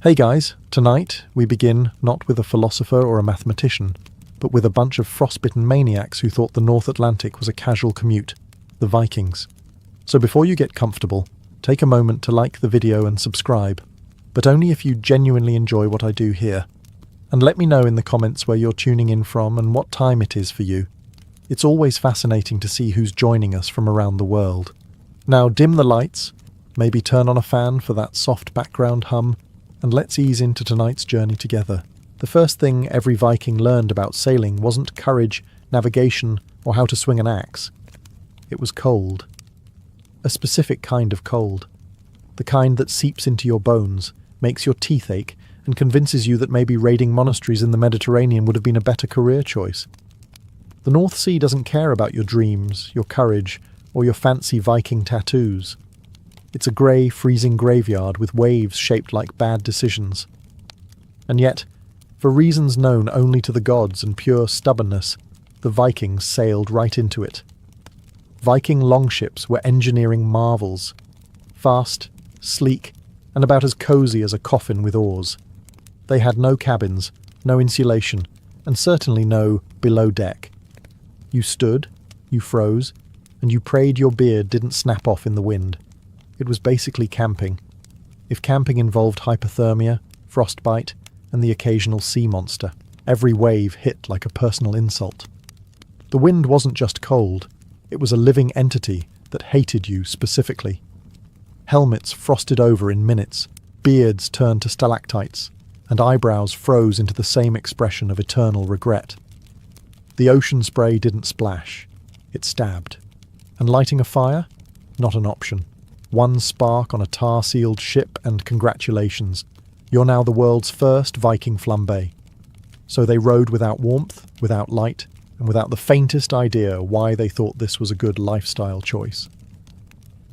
Hey guys, tonight we begin not with a philosopher or a mathematician, but with a bunch of frostbitten maniacs who thought the North Atlantic was a casual commute, the Vikings. So before you get comfortable, take a moment to like the video and subscribe, but only if you genuinely enjoy what I do here. And let me know in the comments where you're tuning in from and what time it is for you. It's always fascinating to see who's joining us from around the world. Now dim the lights, maybe turn on a fan for that soft background hum, and let's ease into tonight's journey together. The first thing every Viking learned about sailing wasn't courage, navigation, or how to swing an axe. It was cold. A specific kind of cold. The kind that seeps into your bones, makes your teeth ache, and convinces you that maybe raiding monasteries in the Mediterranean would have been a better career choice. The North Sea doesn't care about your dreams, your courage, or your fancy Viking tattoos. It's a grey, freezing graveyard with waves shaped like bad decisions. And yet, for reasons known only to the gods and pure stubbornness, the Vikings sailed right into it. Viking longships were engineering marvels. Fast, sleek, and about as cosy as a coffin with oars. They had no cabins, no insulation, and certainly no below deck. You stood, you froze, and you prayed your beard didn't snap off in the wind. It was basically camping. If camping involved hypothermia, frostbite, and the occasional sea monster, every wave hit like a personal insult. The wind wasn't just cold, it was a living entity that hated you specifically. Helmets frosted over in minutes, beards turned to stalactites, and eyebrows froze into the same expression of eternal regret. The ocean spray didn't splash, it stabbed. And lighting a fire? Not an option. One spark on a tar-sealed ship and congratulations. You're now the world's first Viking flambé. So they rode without warmth, without light, and without the faintest idea why they thought this was a good lifestyle choice.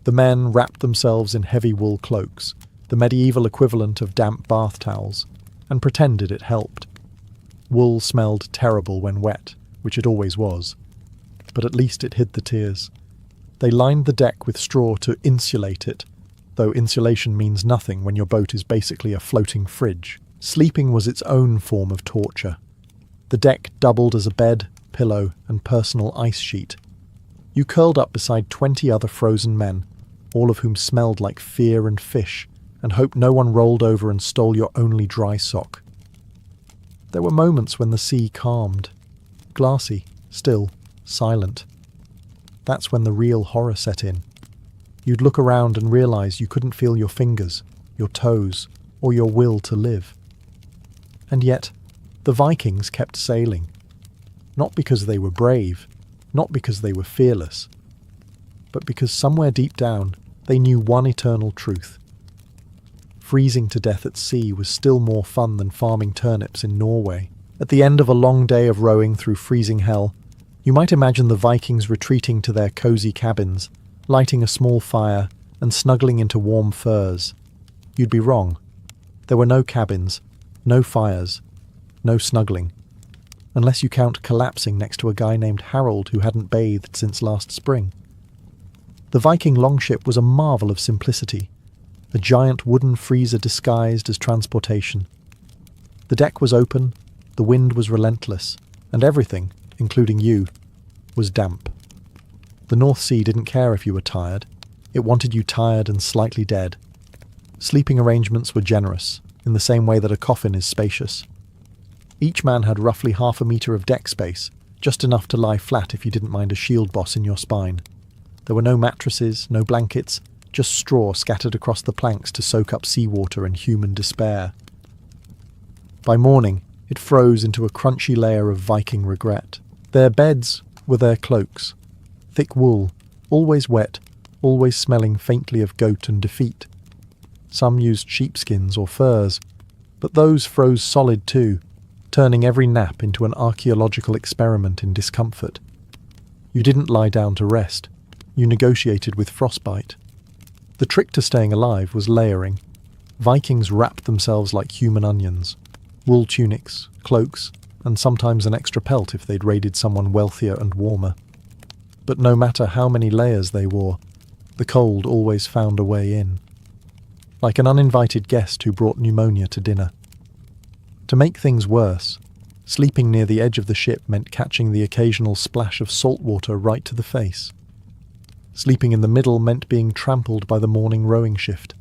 The men wrapped themselves in heavy wool cloaks, the medieval equivalent of damp bath towels, and pretended it helped. Wool smelled terrible when wet, which it always was, but at least it hid the tears. They lined the deck with straw to insulate it, though insulation means nothing when your boat is basically a floating fridge. Sleeping was its own form of torture. The deck doubled as a bed, pillow, and personal ice sheet. You curled up beside 20 other frozen men, all of whom smelled like fear and fish, and hoped no one rolled over and stole your only dry sock. There were moments when the sea calmed. Glassy, still, silent. That's when the real horror set in. You'd look around and realize you couldn't feel your fingers, your toes, or your will to live. And yet, the Vikings kept sailing. Not because they were brave, not because they were fearless, but because somewhere deep down they knew one eternal truth. Freezing to death at sea was still more fun than farming turnips in Norway. At the end of a long day of rowing through freezing hell, you might imagine the Vikings retreating to their cosy cabins, lighting a small fire and snuggling into warm furs. You'd be wrong. There were no cabins, no fires, no snuggling. Unless you count collapsing next to a guy named Harold who hadn't bathed since last spring. The Viking longship was a marvel of simplicity, a giant wooden freezer disguised as transportation. The deck was open, the wind was relentless, and everything, including you, was damp. The North Sea didn't care if you were tired. It wanted you tired and slightly dead. Sleeping arrangements were generous, in the same way that a coffin is spacious. Each man had roughly 1/2 meter of deck space, just enough to lie flat if you didn't mind a shield boss in your spine. There were no mattresses, no blankets, just straw scattered across the planks to soak up seawater and human despair. By morning, it froze into a crunchy layer of Viking regret. Their beds were their cloaks. Thick wool, always wet, always smelling faintly of goat and defeat. Some used sheepskins or furs, but those froze solid too, turning every nap into an archaeological experiment in discomfort. You didn't lie down to rest. You negotiated with frostbite. The trick to staying alive was layering. Vikings wrapped themselves like human onions. Wool tunics, cloaks, and sometimes an extra pelt if they'd raided someone wealthier and warmer. But no matter how many layers they wore, the cold always found a way in. like an uninvited guest who brought pneumonia to dinner. To make things worse, sleeping near the edge of the ship meant catching the occasional splash of salt water right to the face. Sleeping in the middle meant being trampled by the morning rowing shift.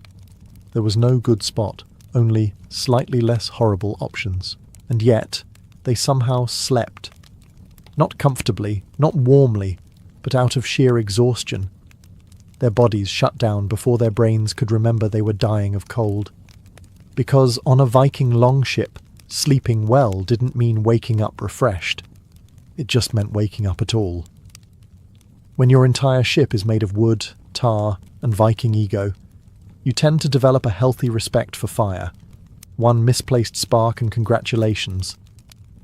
There was no good spot, only slightly less horrible options. And yet, they somehow slept. Not comfortably, not warmly, but out of sheer exhaustion. Their bodies shut down before their brains could remember they were dying of cold. Because on a Viking longship, sleeping well didn't mean waking up refreshed. It just meant waking up at all. When your entire ship is made of wood, tar, and Viking ego, you tend to develop a healthy respect for fire. One misplaced spark and congratulations.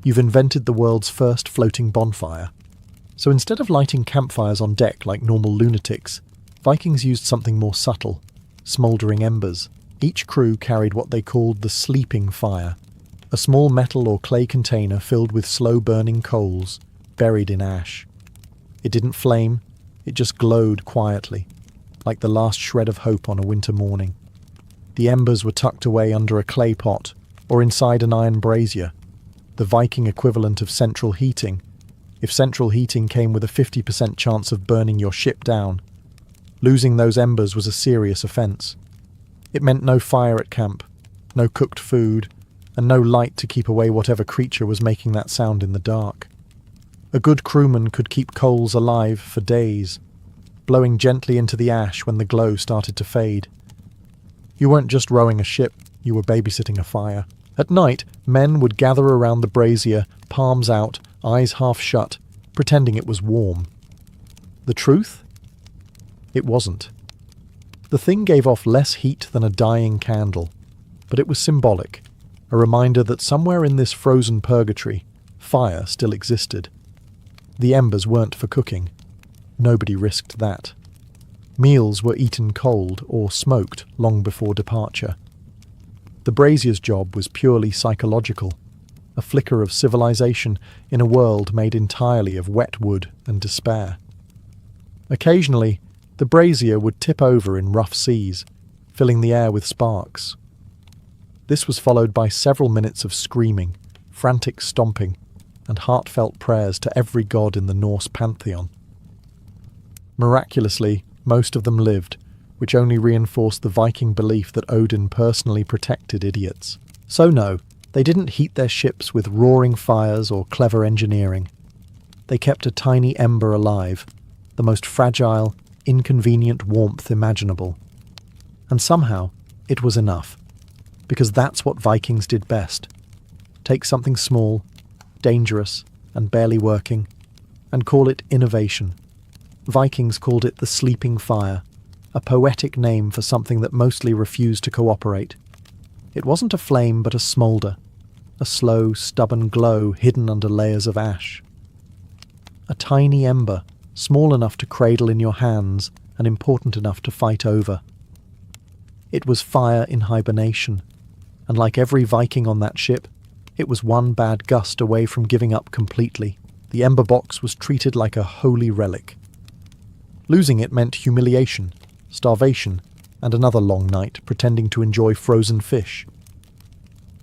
You've invented the world's first floating bonfire. So instead of lighting campfires on deck like normal lunatics, Vikings used something more subtle, smouldering embers. Each crew carried what they called the sleeping fire, a small metal or clay container filled with slow-burning coals, buried in ash. It didn't flame, it just glowed quietly, like the last shred of hope on a winter morning. The embers were tucked away under a clay pot, or inside an iron brazier, the Viking equivalent of central heating, if central heating came with a 50% chance of burning your ship down. Losing those embers was a serious offence. It meant no fire at camp, no cooked food, and no light to keep away whatever creature was making that sound in the dark. A good crewman could keep coals alive for days, blowing gently into the ash when the glow started to fade. You weren't just rowing a ship, you were babysitting a fire. At night, men would gather around the brazier, palms out, eyes half shut, pretending it was warm. The truth? It wasn't. The thing gave off less heat than a dying candle, but it was symbolic, a reminder that somewhere in this frozen purgatory, fire still existed. The embers weren't for cooking. Nobody risked that. Meals were eaten cold or smoked long before departure. The brazier's job was purely psychological, a flicker of civilization in a world made entirely of wet wood and despair. Occasionally, the brazier would tip over in rough seas, filling the air with sparks. This was followed by several minutes of screaming, frantic stomping, and heartfelt prayers to every god in the Norse pantheon. Miraculously, most of them lived, which only reinforced the Viking belief that Odin personally protected idiots. So no, they didn't heat their ships with roaring fires or clever engineering. They kept a tiny ember alive, the most fragile, inconvenient warmth imaginable. And somehow, it was enough. Because that's what Vikings did best. Take something small, dangerous, and barely working, and call it innovation. Vikings called it the sleeping fire, a poetic name for something that mostly refused to cooperate. It wasn't a flame but a smoulder, a slow, stubborn glow hidden under layers of ash. A tiny ember, small enough to cradle in your hands and important enough to fight over. It was fire in hibernation, and like every Viking on that ship, it was one bad gust away from giving up completely. The ember box was treated like a holy relic. Losing it meant humiliation, starvation, and another long night pretending to enjoy frozen fish.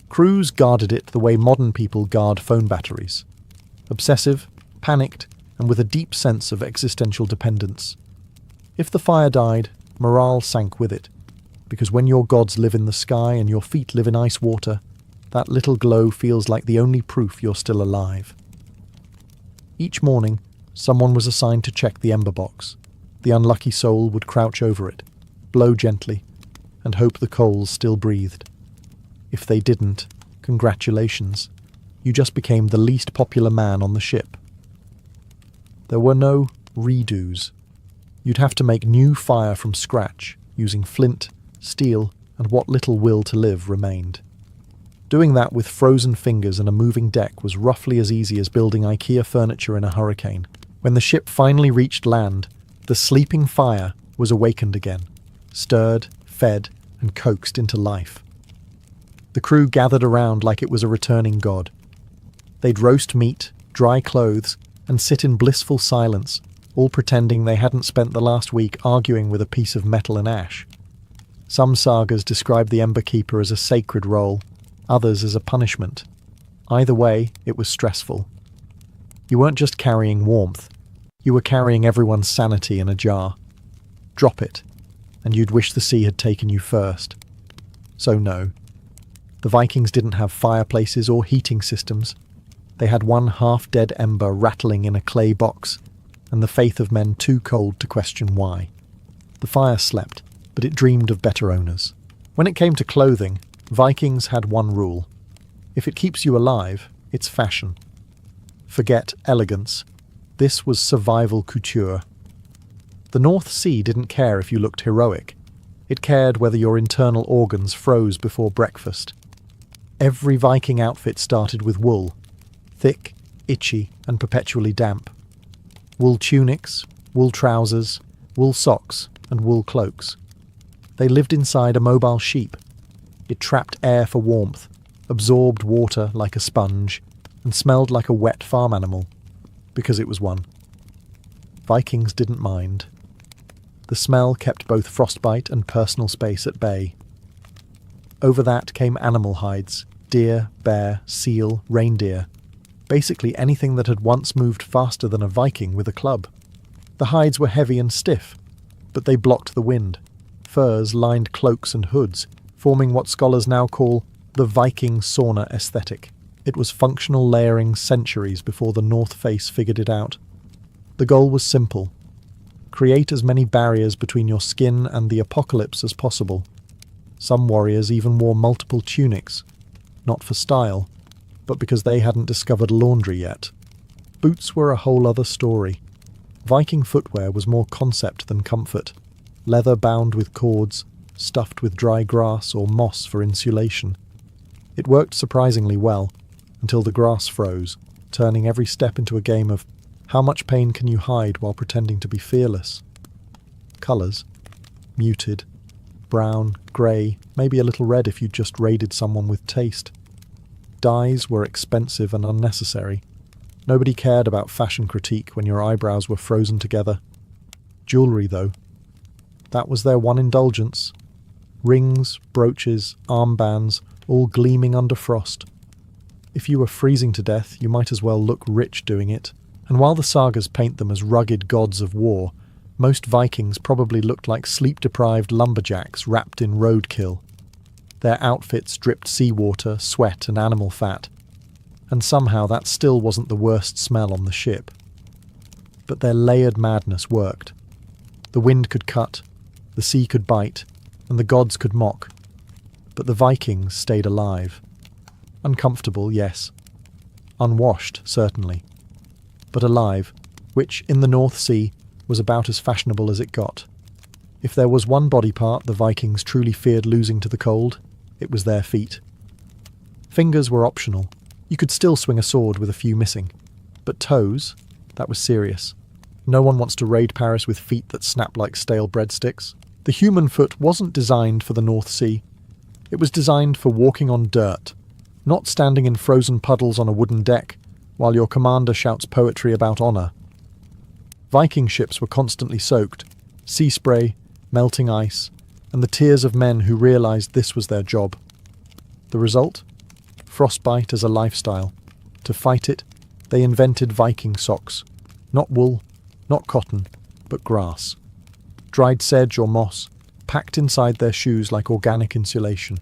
Crews guarded it the way modern people guard phone batteries. Obsessive, panicked, and with a deep sense of existential dependence. If the fire died, morale sank with it, because when your gods live in the sky and your feet live in ice water, that little glow feels like the only proof you're still alive. Each morning, someone was assigned to check the ember box. The unlucky soul would crouch over it, blow gently, and hope the coals still breathed. If they didn't, congratulations. You just became the least popular man on the ship. There were no redos. You'd have to make new fire from scratch, using flint, steel, and what little will to live remained. Doing that with frozen fingers and a moving deck was roughly as easy as building IKEA furniture in a hurricane. When the ship finally reached land, the sleeping fire was awakened again, stirred, fed, and coaxed into life. The crew gathered around like it was a returning god. They'd roast meat, dry clothes, and sit in blissful silence, all pretending they hadn't spent the last week arguing with a piece of metal and ash. Some sagas describe the Ember Keeper as a sacred role, others as a punishment. Either way, it was stressful. You weren't just carrying warmth, you were carrying everyone's sanity in a jar. Drop it, and you'd wish the sea had taken you first. So no. The Vikings didn't have fireplaces or heating systems. They had one half-dead ember rattling in a clay box, and the faith of men too cold to question why. The fire slept, but it dreamed of better owners. When it came to clothing, Vikings had one rule. If it keeps you alive, it's fashion. Forget elegance. This was survival couture. The North Sea didn't care if you looked heroic. It cared whether your internal organs froze before breakfast. Every Viking outfit started with wool, thick, itchy, and perpetually damp. Wool tunics, wool trousers, wool socks, and wool cloaks. They lived inside a mobile sheep. It trapped air for warmth, absorbed water like a sponge, and smelled like a wet farm animal, because it was one. Vikings didn't mind. The smell kept both frostbite and personal space at bay. Over that came animal hides, deer, bear, seal, reindeer, basically anything that had once moved faster than a Viking with a club. The hides were heavy and stiff, but they blocked the wind. Furs lined cloaks and hoods, forming what scholars now call the Viking sauna aesthetic. It was functional layering centuries before the North Face figured it out. The goal was simple. Create as many barriers between your skin and the apocalypse as possible. Some warriors even wore multiple tunics, not for style, but because they hadn't discovered laundry yet. Boots were a whole other story. Viking footwear was more concept than comfort. Leather bound with cords, stuffed with dry grass or moss for insulation. It worked surprisingly well, until the grass froze, turning every step into a game of how much pain can you hide while pretending to be fearless? Colours. Muted. Brown, grey, maybe a little red if you'd just raided someone with taste. Dyes were expensive and unnecessary. Nobody cared about fashion critique when your eyebrows were frozen together. Jewellery, though. That was their one indulgence. Rings, brooches, armbands, all gleaming under frost. If you were freezing to death, you might as well look rich doing it. And while the sagas paint them as rugged gods of war, most Vikings probably looked like sleep-deprived lumberjacks wrapped in roadkill. Their outfits dripped seawater, sweat, and animal fat. And somehow that still wasn't the worst smell on the ship. But their layered madness worked. The wind could cut, the sea could bite, and the gods could mock. But the Vikings stayed alive. Uncomfortable, yes. Unwashed, certainly. But alive, which, in the North Sea, was about as fashionable as it got. If there was one body part the Vikings truly feared losing to the cold, it was their feet. Fingers were optional. You could still swing a sword with a few missing. But toes, that was serious. No one wants to raid Paris with feet that snap like stale breadsticks. The human foot wasn't designed for the North Sea. It was designed for walking on dirt, not standing in frozen puddles on a wooden deck, while your commander shouts poetry about honour. Viking ships were constantly soaked, sea spray, melting ice, and the tears of men who realised this was their job. The result? Frostbite as a lifestyle. To fight it, they invented Viking socks. Not wool, not cotton, but grass. Dried sedge or moss, packed inside their shoes like organic insulation.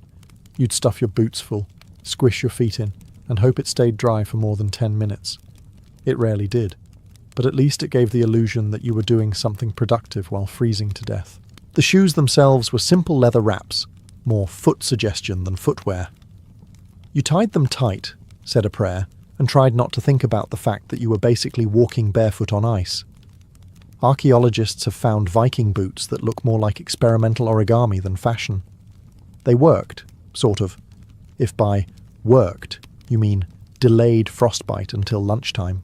You'd stuff your boots full, squish your feet in, and hope it stayed dry for more than 10 minutes. It rarely did, but at least it gave the illusion that you were doing something productive while freezing to death. The shoes themselves were simple leather wraps, more foot suggestion than footwear. You tied them tight, said a prayer, and tried not to think about the fact that you were basically walking barefoot on ice. Archaeologists have found Viking boots that look more like experimental origami than fashion. They worked, sort of, if by worked you mean delayed frostbite until lunchtime.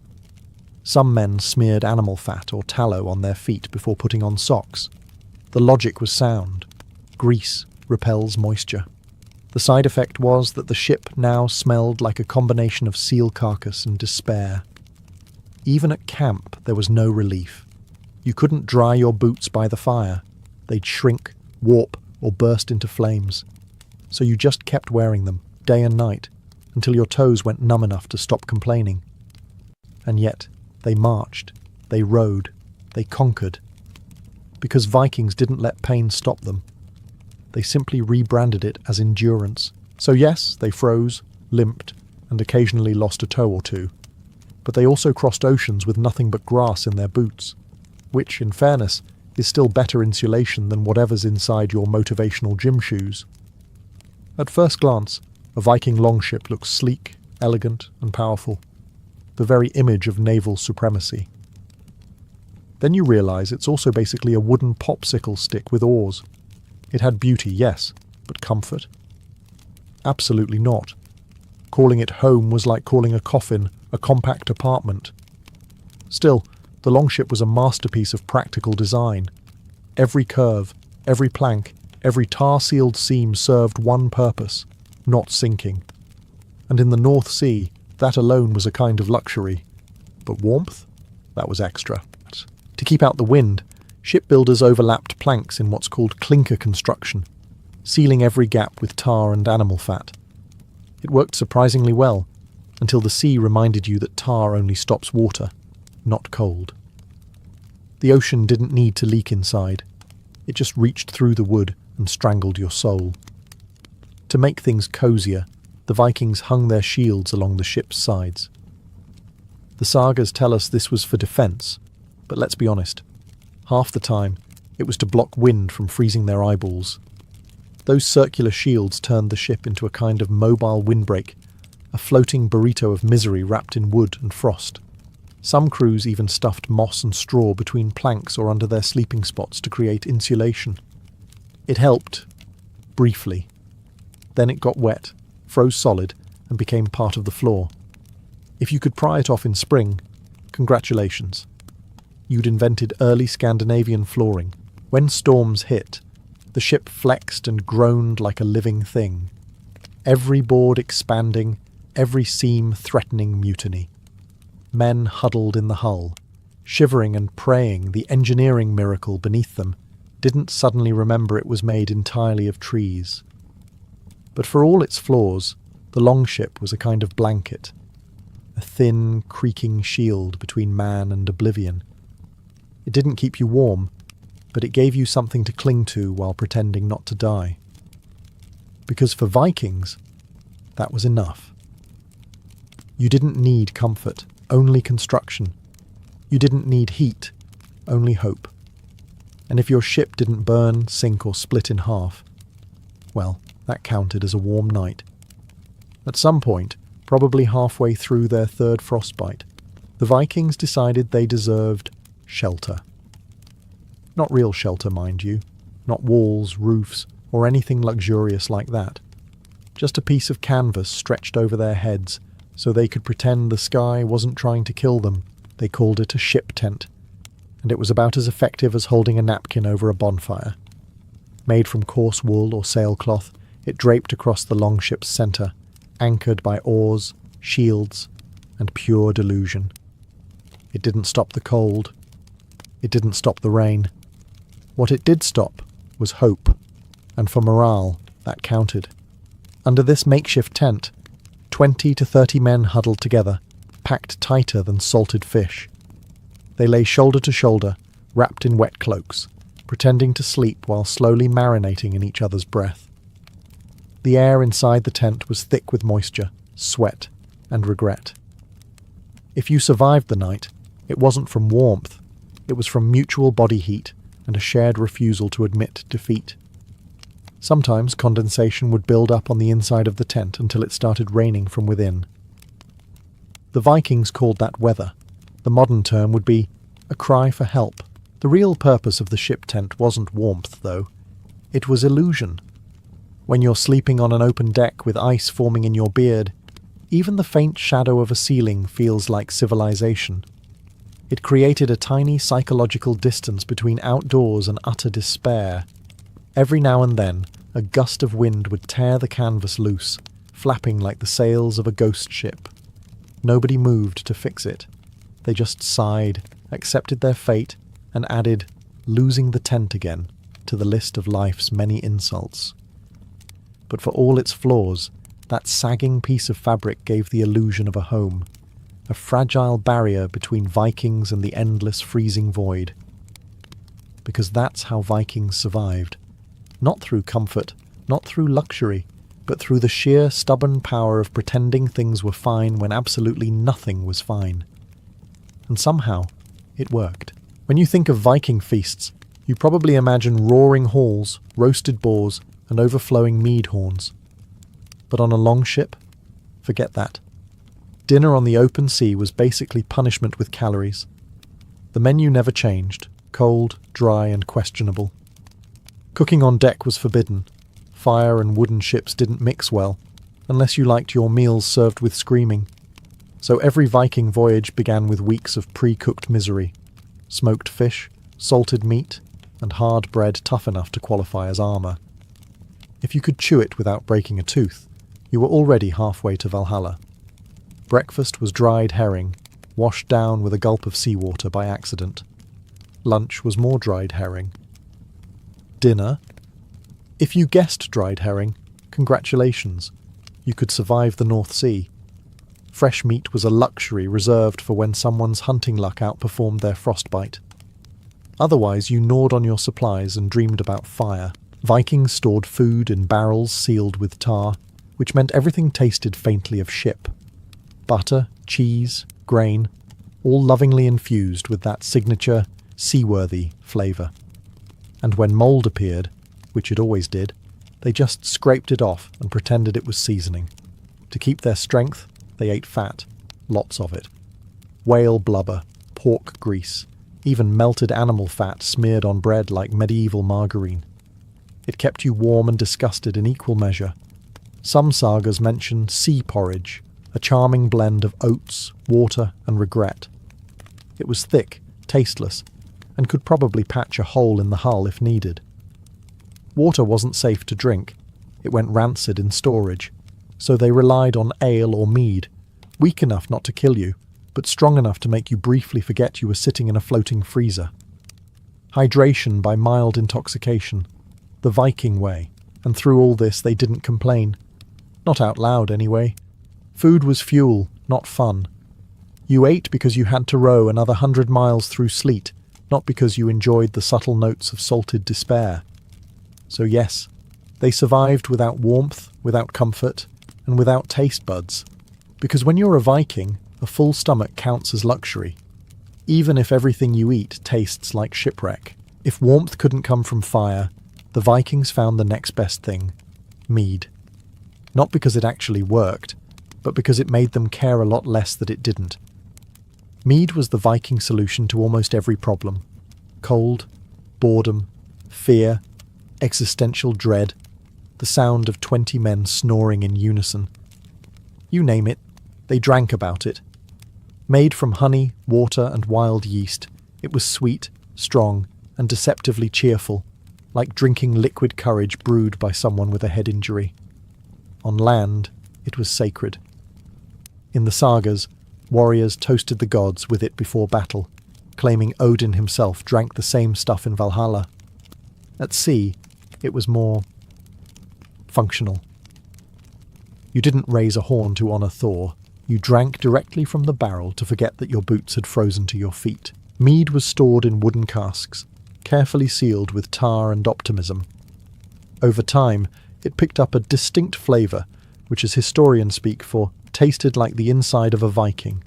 Some men smeared animal fat or tallow on their feet before putting on socks. The logic was sound. Grease repels moisture. The side effect was that the ship now smelled like a combination of seal carcass and despair. Even at camp there was no relief. You couldn't dry your boots by the fire. They'd shrink, warp, or burst into flames. So you just kept wearing them, day and night, until your toes went numb enough to stop complaining. And yet, they marched, they rode, they conquered. Because Vikings didn't let pain stop them. They simply rebranded it as endurance. So yes, they froze, limped, and occasionally lost a toe or two. But they also crossed oceans with nothing but grass in their boots, which, in fairness, is still better insulation than whatever's inside your motivational gym shoes. At first glance, a Viking longship looks sleek, elegant, and powerful, the very image of naval supremacy. Then you realise it's also basically a wooden popsicle stick with oars. It had beauty, yes, but comfort? Absolutely not. Calling it home was like calling a coffin a compact apartment. Still, the longship was a masterpiece of practical design. Every curve, every plank, every tar-sealed seam served one purpose: not sinking. And in the North Sea, that alone was a kind of luxury. But warmth? That was extra. To keep out the wind, shipbuilders overlapped planks in what's called clinker construction, sealing every gap with tar and animal fat. It worked surprisingly well, until the sea reminded you that tar only stops water, not cold. The ocean didn't need to leak inside. It just reached through the wood and strangled your soul. To make things cozier, the Vikings hung their shields along the ship's sides. The sagas tell us this was for defence, but let's be honest, half the time it was to block wind from freezing their eyeballs. Those circular shields turned the ship into a kind of mobile windbreak, a floating burrito of misery wrapped in wood and frost. Some crews even stuffed moss and straw between planks or under their sleeping spots to create insulation. It helped, briefly. Then it got wet, froze solid, and became part of the floor. If you could pry it off in spring, congratulations. You'd invented early Scandinavian flooring. When storms hit, the ship flexed and groaned like a living thing. Every board expanding, every seam threatening mutiny. Men huddled in the hull, shivering and praying the engineering miracle beneath them didn't suddenly remember it was made entirely of trees. But for all its flaws, the longship was a kind of blanket, a thin, creaking shield between man and oblivion. It didn't keep you warm, but it gave you something to cling to while pretending not to die. Because for Vikings, that was enough. You didn't need comfort, only construction. You didn't need heat, only hope. And if your ship didn't burn, sink, or split in half, well, that counted as a warm night. At some point, probably halfway through their third frostbite, the Vikings decided they deserved shelter. Not real shelter, mind you, not walls, roofs, or anything luxurious like that. Just a piece of canvas stretched over their heads so they could pretend the sky wasn't trying to kill them. They called it a ship tent, and it was about as effective as holding a napkin over a bonfire. Made from coarse wool or sailcloth, it draped across the longship's centre, anchored by oars, shields, and pure delusion. It didn't stop the cold. It didn't stop the rain. What it did stop was hope, and for morale, that counted. Under this makeshift tent, 20 to 30 men huddled together, packed tighter than salted fish. They lay shoulder to shoulder, wrapped in wet cloaks, pretending to sleep while slowly marinating in each other's breath. The air inside the tent was thick with moisture, sweat, and regret. If you survived the night, it wasn't from warmth, it was from mutual body heat and a shared refusal to admit defeat. Sometimes condensation would build up on the inside of the tent until it started raining from within. The Vikings called that weather. The modern term would be a cry for help. The real purpose of the ship tent wasn't warmth, though. It was illusion. When you're sleeping on an open deck with ice forming in your beard, even the faint shadow of a ceiling feels like civilization. It created a tiny psychological distance between outdoors and utter despair. Every now and then, a gust of wind would tear the canvas loose, flapping like the sails of a ghost ship. Nobody moved to fix it. They just sighed, accepted their fate, and added, losing the tent again, to to the list of life's many insults. But for all its flaws, that sagging piece of fabric gave the illusion of a home, a fragile barrier between Vikings and the endless freezing void. Because that's how Vikings survived. Not through comfort, not through luxury, but through the sheer stubborn power of pretending things were fine when absolutely nothing was fine. And somehow, it worked. When you think of Viking feasts, you probably imagine roaring halls, roasted boars, and overflowing mead horns. But on a longship, forget that. Dinner on the open sea was basically punishment with calories. The menu never changed, cold, dry, and questionable. Cooking on deck was forbidden. Fire and wooden ships didn't mix well, unless you liked your meals served with screaming. So every Viking voyage began with weeks of pre-cooked misery. Smoked fish, salted meat, and hard bread tough enough to qualify as armour. If you could chew it without breaking a tooth, you were already halfway to Valhalla. Breakfast was dried herring, washed down with a gulp of seawater by accident. Lunch was more dried herring. Dinner? If you guessed dried herring, congratulations. You could survive the North Sea. Fresh meat was a luxury reserved for when someone's hunting luck outperformed their frostbite. Otherwise, you gnawed on your supplies and dreamed about fire. Vikings stored food in barrels sealed with tar, which meant everything tasted faintly of ship. Butter, cheese, grain, all lovingly infused with that signature, seaworthy flavour. And when mould appeared, which it always did, they just scraped it off and pretended it was seasoning. To keep their strength, they ate fat, lots of it. Whale blubber, pork grease, even melted animal fat smeared on bread like medieval margarine. It kept you warm and disgusted in equal measure. Some sagas mention sea porridge, a charming blend of oats, water, and regret. It was thick, tasteless, and could probably patch a hole in the hull if needed. Water wasn't safe to drink. It went rancid in storage, so they relied on ale or mead, weak enough not to kill you, but strong enough to make you briefly forget you were sitting in a floating freezer. Hydration by mild intoxication, the Viking way, and through all this they didn't complain. Not out loud, anyway. Food was fuel, not fun. You ate because you had to row another 100 miles through sleet, not because you enjoyed the subtle notes of salted despair. So yes, they survived without warmth, without comfort, and without taste buds. Because when you're a Viking, a full stomach counts as luxury, even if everything you eat tastes like shipwreck. If warmth couldn't come from fire, the Vikings found the next best thing, mead. Not because it actually worked, but because it made them care a lot less that it didn't. Mead was the Viking solution to almost every problem. Cold, boredom, fear, existential dread, the sound of 20 men snoring in unison. You name it, they drank about it. Made from honey, water, and wild yeast, it was sweet, strong, and deceptively cheerful, like drinking liquid courage brewed by someone with a head injury. On land, it was sacred. In the sagas, warriors toasted the gods with it before battle, claiming Odin himself drank the same stuff in Valhalla. At sea, it was more functional. You didn't raise a horn to honour Thor. You drank directly from the barrel to forget that your boots had frozen to your feet. Mead was stored in wooden casks, carefully sealed with tar and optimism. Over time, it picked up a distinct flavour, which as historians speak for, tasted like the inside of a Viking.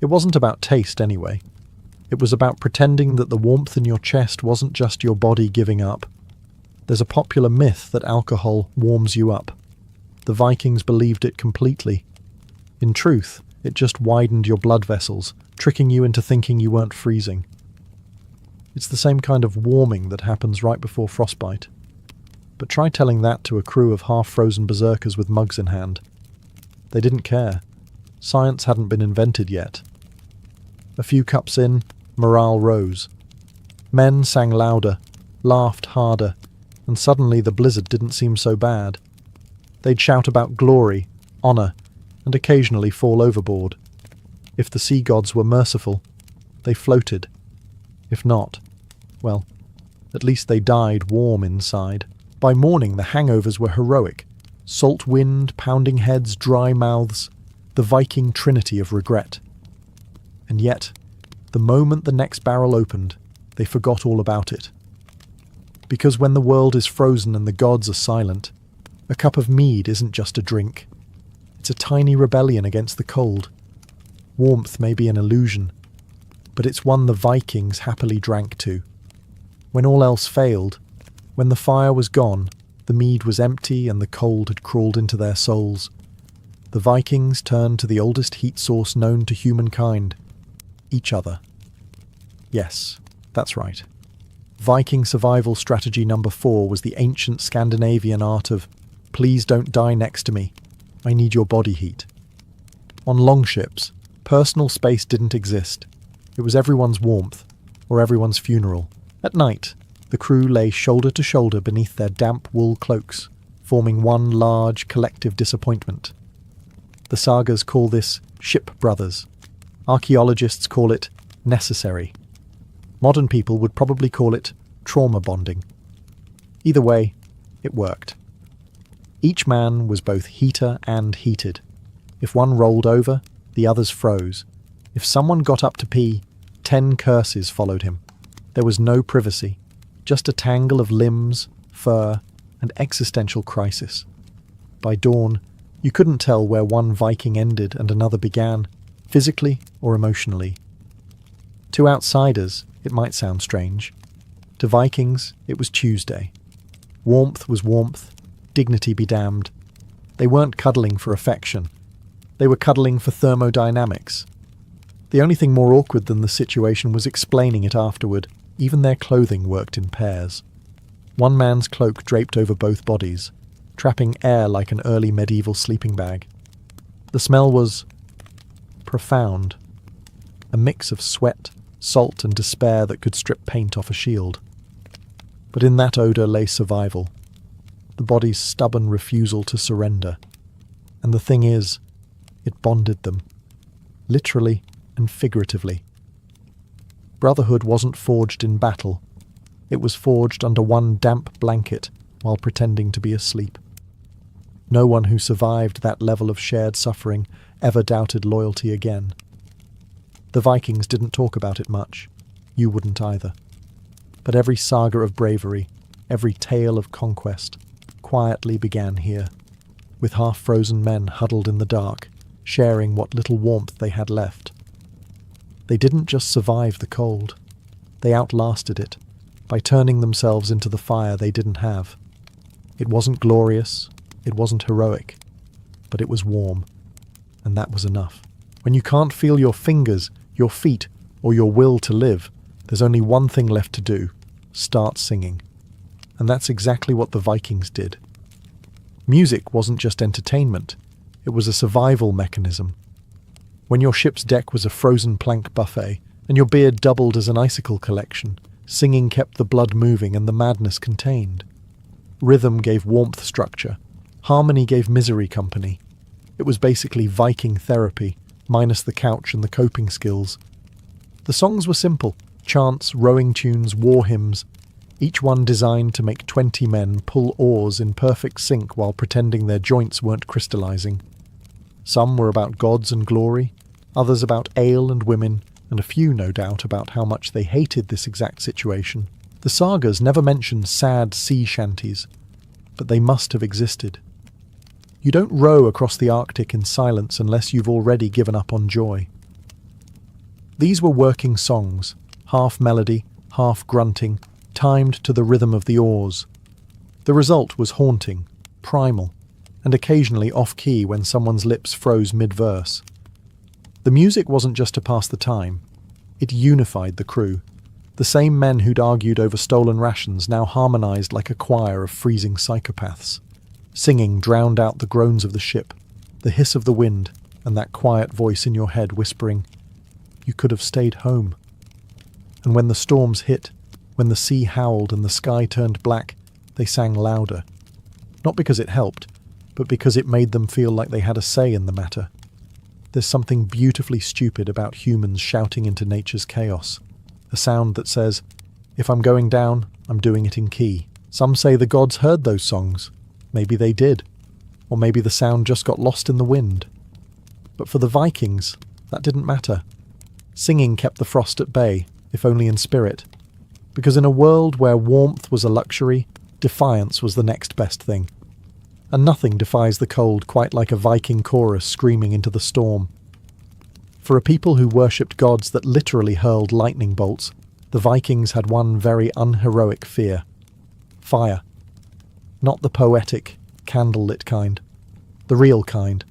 It wasn't about taste anyway. It was about pretending that the warmth in your chest wasn't just your body giving up. There's a popular myth that alcohol warms you up. The Vikings believed it completely. In truth, it just widened your blood vessels, tricking you into thinking you weren't freezing. It's the same kind of warming that happens right before frostbite. But try telling that to a crew of half-frozen berserkers with mugs in hand. They didn't care. Science hadn't been invented yet. A few cups in, morale rose. Men sang louder, laughed harder, and suddenly the blizzard didn't seem so bad. They'd shout about glory, honour, and occasionally fall overboard. If the sea gods were merciful, they floated. If not, well, At least they died warm inside. By morning, the hangovers were heroic. Salt wind, pounding heads, dry mouths, the Viking trinity of regret. And yet, the moment the next barrel opened, they forgot all about it. Because when the world is frozen and the gods are silent, a cup of mead isn't just a drink. It's a tiny rebellion against the cold. Warmth may be an illusion, but it's one the Vikings happily drank to. When all else failed, when the fire was gone, the mead was empty and the cold had crawled into their souls, the Vikings turned to the oldest heat source known to humankind, each other. Yes, that's right. Viking survival strategy number 4 was the ancient Scandinavian art of, please don't die next to me, I need your body heat. On longships, personal space didn't exist. It was everyone's warmth, or everyone's funeral. At night, the crew lay shoulder to shoulder beneath their damp wool cloaks, forming one large collective disappointment. The sagas call this ship brothers. Archaeologists call it necessary. Modern people would probably call it trauma bonding. Either way, it worked. Each man was both heater and heated. If one rolled over, the others froze. If someone got up to pee, 10 curses followed him. There was no privacy, just a tangle of limbs, fur, and existential crisis. By dawn, you couldn't tell where one Viking ended and another began, physically or emotionally. To outsiders, it might sound strange. To Vikings, it was Tuesday. Warmth was warmth, dignity be damned. They weren't cuddling for affection. They were cuddling for thermodynamics. The only thing more awkward than the situation was explaining it afterward. Even their clothing worked in pairs. One man's cloak draped over both bodies, trapping air like an early medieval sleeping bag. The smell was profound, a mix of sweat, salt and despair that could strip paint off a shield. But in that odour lay survival, the body's stubborn refusal to surrender. And the thing is, it bonded them, literally and figuratively. Brotherhood wasn't forged in battle. It was forged under one damp blanket while pretending to be asleep. No one who survived that level of shared suffering ever doubted loyalty again. The Vikings didn't talk about it much. You wouldn't either. But every saga of bravery, every tale of conquest, quietly began here, with half-frozen men huddled in the dark, sharing what little warmth they had left. They didn't just survive the cold. They outlasted it, by turning themselves into the fire they didn't have. It wasn't glorious, it wasn't heroic, but it was warm, and that was enough. When you can't feel your fingers, your feet, or your will to live, there's only one thing left to do: start singing. And that's exactly what the Vikings did. Music wasn't just entertainment, it was a survival mechanism. When your ship's deck was a frozen plank buffet, and your beard doubled as an icicle collection, singing kept the blood moving and the madness contained. Rhythm gave warmth structure, harmony gave misery company. It was basically Viking therapy, minus the couch and the coping skills. The songs were simple: chants, rowing tunes, war hymns, each one designed to make 20 men pull oars in perfect sync while pretending their joints weren't crystallizing. Some were about gods and glory, others about ale and women, and a few, no doubt, about how much they hated this exact situation. The sagas never mentioned sad sea shanties, but they must have existed. You don't row across the Arctic in silence unless you've already given up on joy. These were working songs, half melody, half grunting, timed to the rhythm of the oars. The result was haunting, primal, and occasionally off-key when someone's lips froze mid-verse. The music wasn't just to pass the time. It unified the crew. The same men who'd argued over stolen rations now harmonized like a choir of freezing psychopaths. Singing drowned out the groans of the ship, the hiss of the wind, and that quiet voice in your head whispering, "You could have stayed home." And when the storms hit, when the sea howled and the sky turned black, they sang louder. Not because it helped, but because it made them feel like they had a say in the matter. There's something beautifully stupid about humans shouting into nature's chaos. A sound that says, if I'm going down, I'm doing it in key. Some say the gods heard those songs. Maybe they did. Or maybe the sound just got lost in the wind. But for the Vikings, that didn't matter. Singing kept the frost at bay, if only in spirit. Because in a world where warmth was a luxury, defiance was the next best thing. And nothing defies the cold quite like a Viking chorus screaming into the storm. For a people who worshipped gods that literally hurled lightning bolts, the Vikings had one very unheroic fear. Fire. Not the poetic, candlelit kind. The real kind.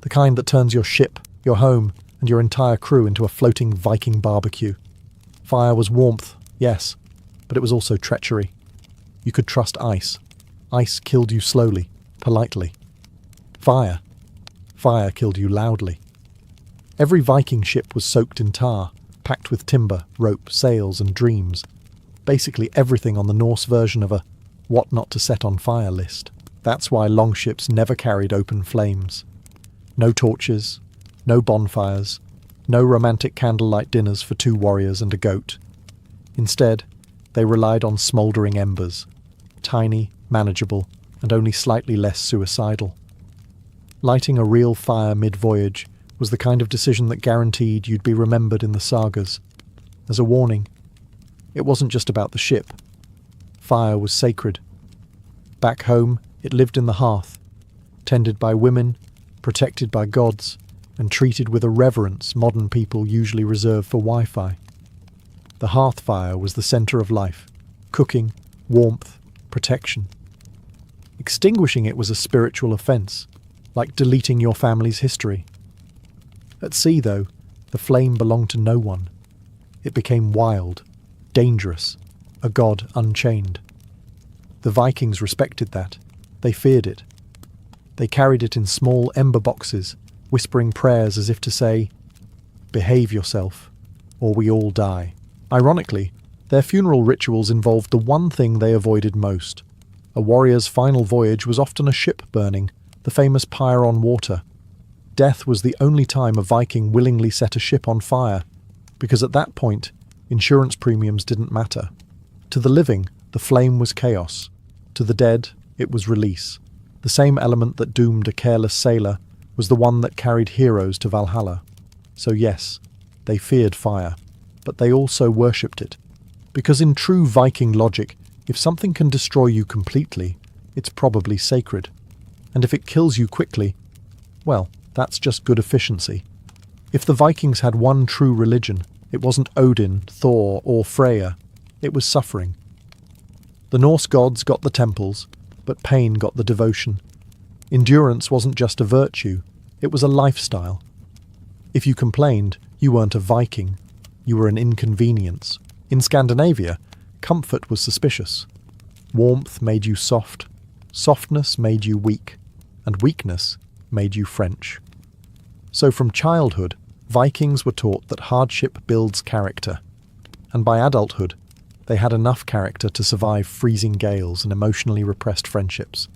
The kind that turns your ship, your home, and your entire crew into a floating Viking barbecue. Fire was warmth, yes, but it was also treachery. You could trust ice. Ice killed you slowly, politely. Fire. Fire killed you loudly. Every Viking ship was soaked in tar, packed with timber, rope, sails, and dreams. Basically everything on the Norse version of a what not to set on fire list. That's why longships never carried open flames. No torches, no bonfires, no romantic candlelight dinners for two warriors and a goat. Instead, they relied on smouldering embers, tiny, manageable, and only slightly less suicidal. Lighting a real fire mid-voyage was the kind of decision that guaranteed you'd be remembered in the sagas. As a warning, it wasn't just about the ship. Fire was sacred. Back home, it lived in the hearth, tended by women, protected by gods, and treated with a reverence modern people usually reserve for Wi-Fi. The hearth fire was the centre of life, cooking, warmth, protection. Extinguishing it was a spiritual offence, like deleting your family's history. At sea, though, the flame belonged to no one. It became wild, dangerous, a god unchained. The Vikings respected that. They feared it. They carried it in small ember boxes, whispering prayers as if to say, "Behave yourself, or we all die." Ironically, their funeral rituals involved the one thing they avoided most. A warrior's final voyage was often a ship burning, the famous pyre on water. Death was the only time a Viking willingly set a ship on fire, because at that point, insurance premiums didn't matter. To the living, the flame was chaos. To the dead, it was release. The same element that doomed a careless sailor was the one that carried heroes to Valhalla. So yes, they feared fire, but they also worshipped it. Because in true Viking logic, if something can destroy you completely, it's probably sacred. And if it kills you quickly, well, that's just good efficiency. If the Vikings had one true religion, it wasn't Odin, Thor, or Freya. It was suffering. The Norse gods got the temples, but pain got the devotion. Endurance wasn't just a virtue, it was a lifestyle. If you complained, you weren't a Viking. You were an inconvenience. In Scandinavia, comfort was suspicious. Warmth made you soft, softness made you weak, and weakness made you French. So from childhood, Vikings were taught that hardship builds character. And by adulthood, they had enough character to survive freezing gales and emotionally repressed friendships.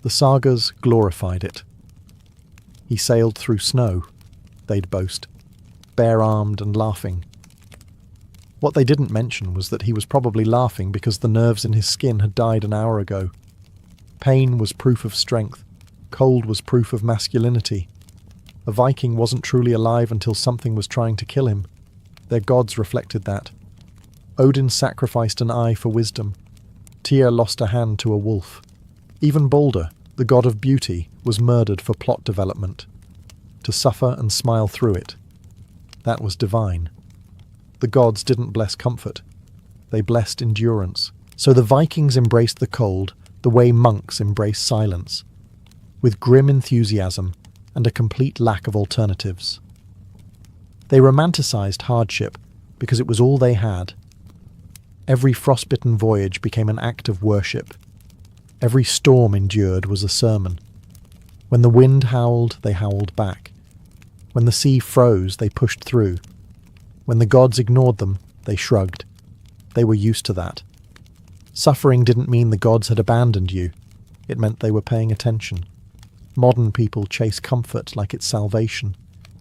The sagas glorified it. He sailed through snow, they'd boast, bare-armed and laughing. What they didn't mention was that he was probably laughing because the nerves in his skin had died an hour ago. Pain was proof of strength. Cold was proof of masculinity. A Viking wasn't truly alive until something was trying to kill him. Their gods reflected that. Odin sacrificed an eye for wisdom. Tyr lost a hand to a wolf. Even Balder, the god of beauty, was murdered for plot development. To suffer and smile through it. That was divine. The gods didn't bless comfort. They blessed endurance. So the Vikings embraced the cold the way monks embrace silence, with grim enthusiasm and a complete lack of alternatives. They romanticized hardship because it was all they had. Every frostbitten voyage became an act of worship. Every storm endured was a sermon. When the wind howled, they howled back. When the sea froze, they pushed through. When the gods ignored them, they shrugged. They were used to that. Suffering didn't mean the gods had abandoned you. It meant they were paying attention. Modern people chase comfort like it's salvation.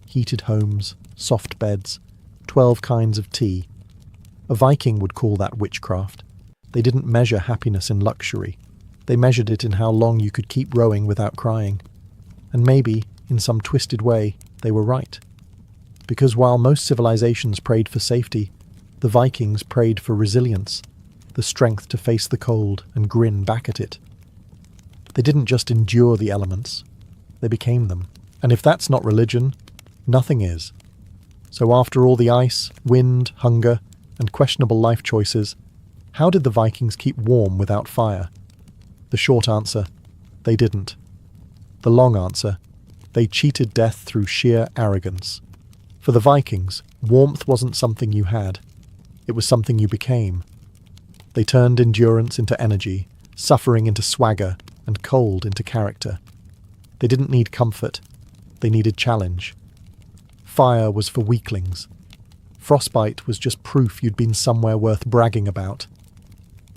Heated homes, soft beds, 12 kinds of tea. A Viking would call that witchcraft. They didn't measure happiness in luxury. They measured it in how long you could keep rowing without crying. And maybe, in some twisted way, they were right. Because while most civilizations prayed for safety, the Vikings prayed for resilience, the strength to face the cold and grin back at it. They didn't just endure the elements, they became them. And if that's not religion, nothing is. So after all the ice, wind, hunger, and questionable life choices, how did the Vikings keep warm without fire? The short answer, they didn't. The long answer, they cheated death through sheer arrogance. For the Vikings, warmth wasn't something you had. It was something you became. They turned endurance into energy, suffering into swagger, and cold into character. They didn't need comfort. They needed challenge. Fire was for weaklings. Frostbite was just proof you'd been somewhere worth bragging about.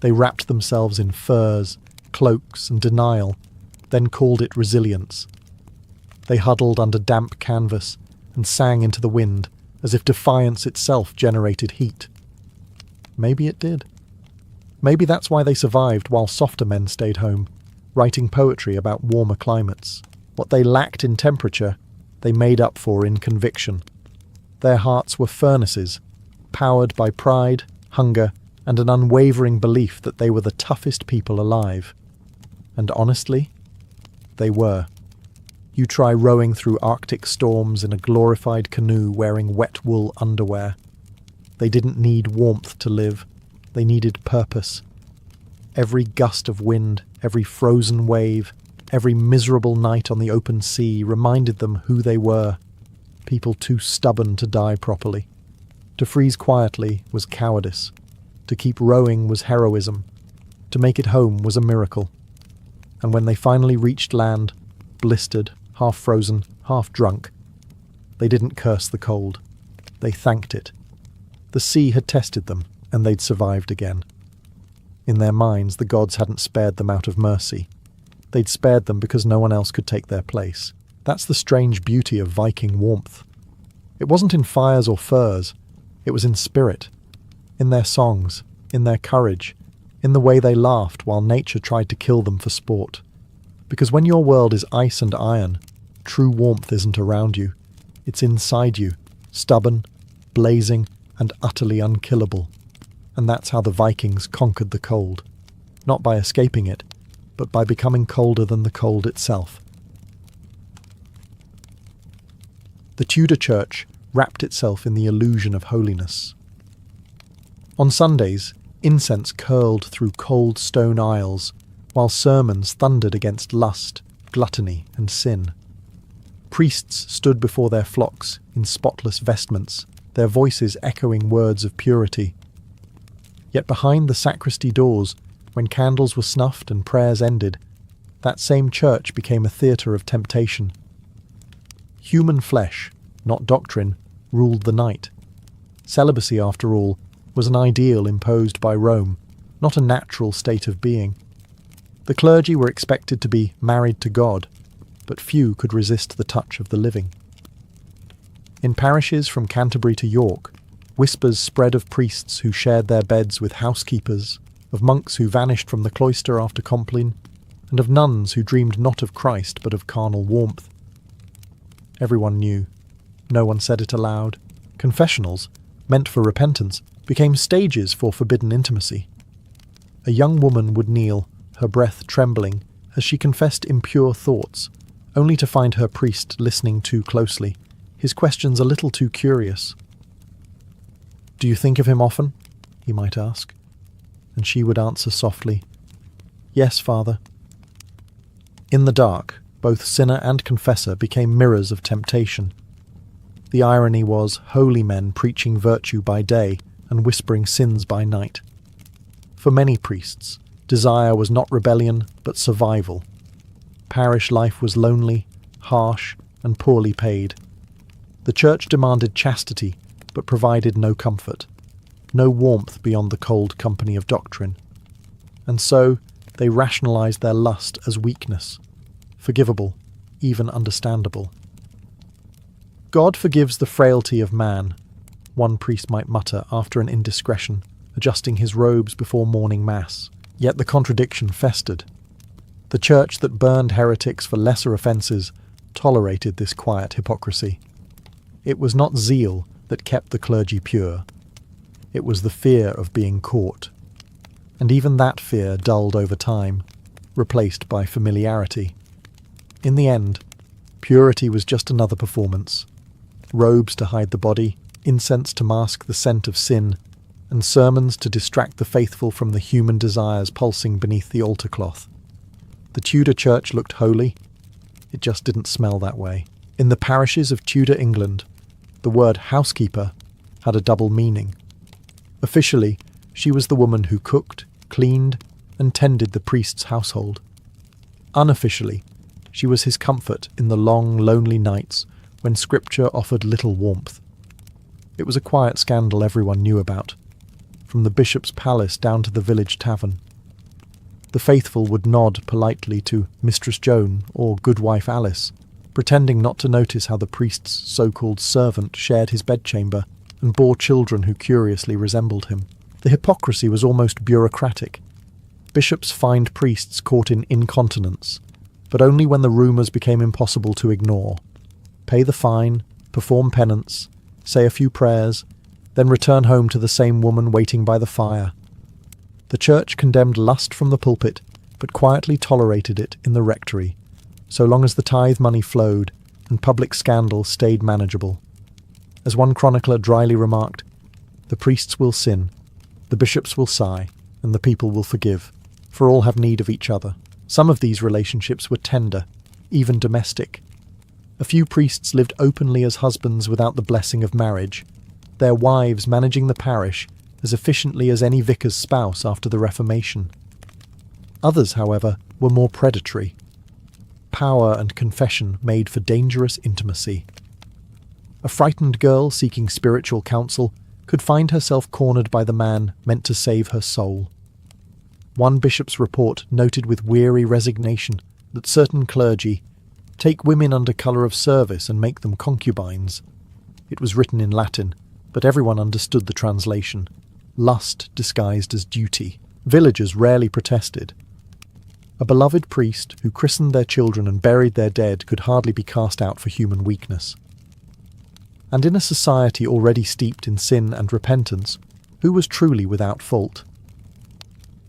They wrapped themselves in furs, cloaks, and denial, then called it resilience. They huddled under damp canvas and sang into the wind as if defiance itself generated heat. Maybe it did. Maybe that's why they survived while softer men stayed home, writing poetry about warmer climates. What they lacked in temperature, they made up for in conviction. Their hearts were furnaces, powered by pride, hunger, and an unwavering belief that they were the toughest people alive. And honestly, they were. You try rowing through Arctic storms in a glorified canoe wearing wet wool underwear. They didn't need warmth to live. They needed purpose. Every gust of wind, every frozen wave, every miserable night on the open sea reminded them who they were. People too stubborn to die properly. To freeze quietly was cowardice. To keep rowing was heroism. To make it home was a miracle. And when they finally reached land, blistered, half frozen, half drunk, they didn't curse the cold. They thanked it. The sea had tested them, and they'd survived again. In their minds, the gods hadn't spared them out of mercy. They'd spared them because no one else could take their place. That's the strange beauty of Viking warmth. It wasn't in fires or furs. It was in spirit. In their songs, in their courage, in the way they laughed while nature tried to kill them for sport. Because when your world is ice and iron, true warmth isn't around you. It's inside you, stubborn, blazing, and utterly unkillable. And that's how the Vikings conquered the cold. Not by escaping it, but by becoming colder than the cold itself. The Tudor church wrapped itself in the illusion of holiness. On Sundays, incense curled through cold stone aisles, while sermons thundered against lust, gluttony, and sin. Priests stood before their flocks in spotless vestments, their voices echoing words of purity. Yet behind the sacristy doors, when candles were snuffed and prayers ended, that same church became a theatre of temptation. Human flesh, not doctrine, ruled the night. Celibacy, after all, was an ideal imposed by Rome, not a natural state of being. The clergy were expected to be married to God, but few could resist the touch of the living. In parishes from Canterbury to York, whispers spread of priests who shared their beds with housekeepers, of monks who vanished from the cloister after Compline, and of nuns who dreamed not of Christ but of carnal warmth. Everyone knew. No one said it aloud. Confessionals, meant for repentance, became stages for forbidden intimacy. A young woman would kneel, her breath trembling, as she confessed impure thoughts, only to find her priest listening too closely, his questions a little too curious. "Do you think of him often?" he might ask. And she would answer softly, "Yes, Father." In the dark, both sinner and confessor became mirrors of temptation. The irony was holy men preaching virtue by day and whispering sins by night. For many priests, desire was not rebellion, but survival. Parish life was lonely, harsh, and poorly paid. The church demanded chastity, but provided no comfort, no warmth beyond the cold company of doctrine. And so they rationalized their lust as weakness, forgivable, even understandable. "God forgives the frailty of man," one priest might mutter after an indiscretion, adjusting his robes before morning mass. Yet the contradiction festered. The church that burned heretics for lesser offences tolerated this quiet hypocrisy. It was not zeal that kept the clergy pure. It was the fear of being caught. And even that fear dulled over time, replaced by familiarity. In the end, purity was just another performance. Robes to hide the body, incense to mask the scent of sin, and sermons to distract the faithful from the human desires pulsing beneath the altar cloth. The Tudor church looked holy. It just didn't smell that way. In the parishes of Tudor England, the word housekeeper had a double meaning. Officially, she was the woman who cooked, cleaned, and tended the priest's household. Unofficially, she was his comfort in the long, lonely nights when Scripture offered little warmth. It was a quiet scandal everyone knew about, from the bishop's palace down to the village tavern. The faithful would nod politely to Mistress Joan or Goodwife Alice, pretending not to notice how the priest's so-called servant shared his bedchamber and bore children who curiously resembled him. The hypocrisy was almost bureaucratic. Bishops fined priests caught in incontinence, but only when the rumours became impossible to ignore. Pay the fine, perform penance, say a few prayers, then return home to the same woman waiting by the fire. The church condemned lust from the pulpit, but quietly tolerated it in the rectory, so long as the tithe money flowed and public scandal stayed manageable. As one chronicler dryly remarked, "The priests will sin, the bishops will sigh, and the people will forgive, for all have need of each other." Some of these relationships were tender, even domestic. A few priests lived openly as husbands without the blessing of marriage, their wives managing the parish as efficiently as any vicar's spouse after the Reformation. Others, however, were more predatory. Power and confession made for dangerous intimacy. A frightened girl seeking spiritual counsel could find herself cornered by the man meant to save her soul. One bishop's report noted with weary resignation that certain clergy take women under colour of service and make them concubines. It was written in Latin, but everyone understood the translation. Lust disguised as duty. Villagers rarely protested. A beloved priest who christened their children and buried their dead could hardly be cast out for human weakness. And in a society already steeped in sin and repentance, who was truly without fault?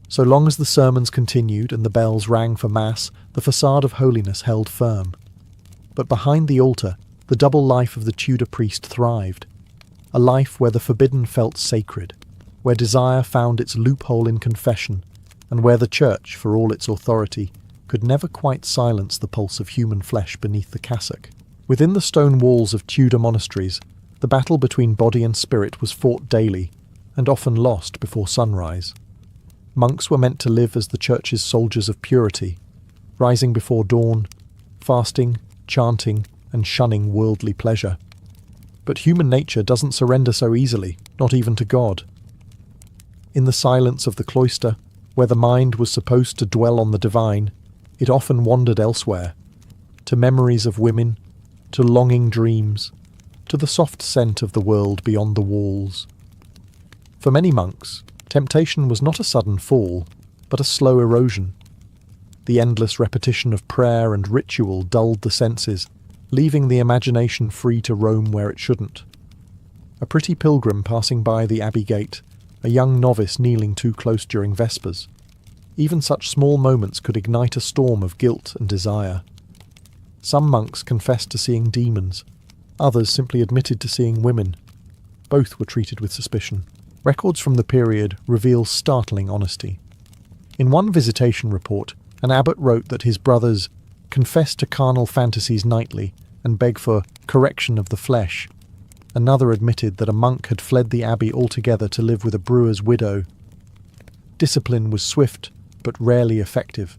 So long as the sermons continued and the bells rang for Mass, the facade of holiness held firm. But behind the altar, the double life of the Tudor priest thrived. A life where the forbidden felt sacred, where desire found its loophole in confession, and where the church, for all its authority, could never quite silence the pulse of human flesh beneath the cassock. Within the stone walls of Tudor monasteries, the battle between body and spirit was fought daily, and often lost before sunrise. Monks were meant to live as the church's soldiers of purity, rising before dawn, fasting, chanting, and shunning worldly pleasure. But human nature doesn't surrender so easily, not even to God. In the silence of the cloister, where the mind was supposed to dwell on the divine, it often wandered elsewhere, to memories of women, to longing dreams, to the soft scent of the world beyond the walls. For many monks, temptation was not a sudden fall, but a slow erosion. The endless repetition of prayer and ritual dulled the senses, leaving the imagination free to roam where it shouldn't. A pretty pilgrim passing by the abbey gate, a young novice kneeling too close during Vespers. Even such small moments could ignite a storm of guilt and desire. Some monks confessed to seeing demons, others simply admitted to seeing women. Both were treated with suspicion. Records from the period reveal startling honesty. In one visitation report, an abbot wrote that his brothers confessed to carnal fantasies nightly and begged for correction of the flesh. Another admitted that a monk had fled the abbey altogether to live with a brewer's widow. Discipline was swift but rarely effective.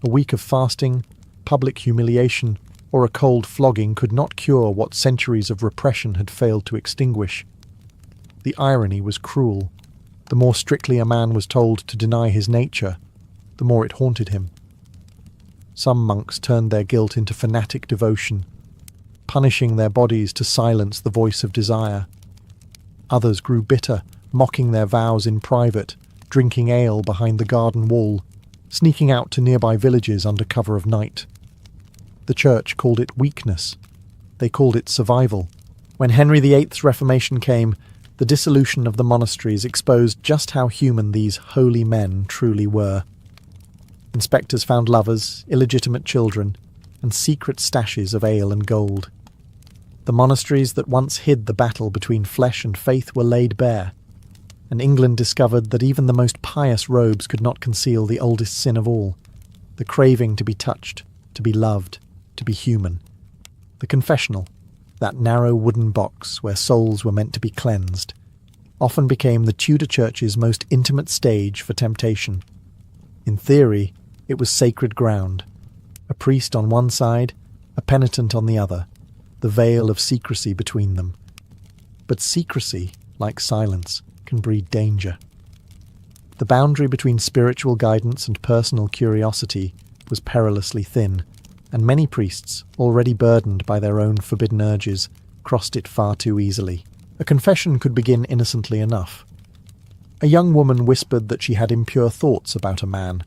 A week of fasting, public humiliation, or a cold flogging could not cure what centuries of repression had failed to extinguish. The irony was cruel. The more strictly a man was told to deny his nature, the more it haunted him. Some monks turned their guilt into fanatic devotion, punishing their bodies to silence the voice of desire. Others grew bitter mocking their vows in private, drinking ale behind the garden wall, sneaking out to nearby villages under cover of night. The church called it weakness. They called it survival. When Henry VIII's Reformation came, the dissolution of the monasteries exposed just how human these holy men truly were. Inspectors found lovers, illegitimate children, and secret stashes of ale and gold. The monasteries that once hid the battle between flesh and faith were laid bare, and England discovered that even the most pious robes could not conceal the oldest sin of all, the craving to be touched, to be loved, to be human. The confessional, that narrow wooden box where souls were meant to be cleansed, often became the Tudor Church's most intimate stage for temptation. In theory, it was sacred ground. A priest on one side, a penitent on the other, the veil of secrecy between them. But secrecy, like silence, can breed danger. The boundary between spiritual guidance and personal curiosity was perilously thin, and many priests, already burdened by their own forbidden urges, crossed it far too easily. A confession could begin innocently enough. A young woman whispered that she had impure thoughts about a man,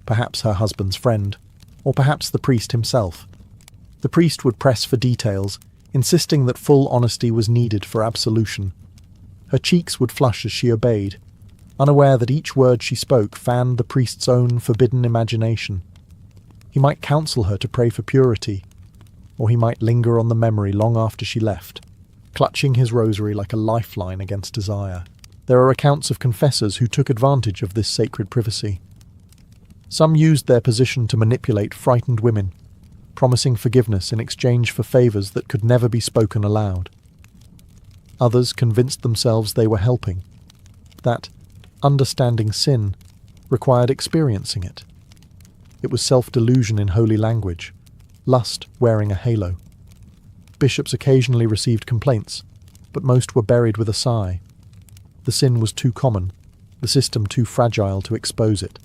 perhaps her husband's friend, or perhaps the priest himself. The priest would press for details, insisting that full honesty was needed for absolution. Her cheeks would flush as she obeyed, unaware that each word she spoke fanned the priest's own forbidden imagination. He might counsel her to pray for purity, or he might linger on the memory long after she left, clutching his rosary like a lifeline against desire. There are accounts of confessors who took advantage of this sacred privacy. Some used their position to manipulate frightened women, promising forgiveness in exchange for favours that could never be spoken aloud. Others convinced themselves they were helping, that understanding sin required experiencing it. It was self-delusion in holy language, lust wearing a halo. Bishops occasionally received complaints, but most were buried with a sigh. The sin was too common, the system too fragile to expose it.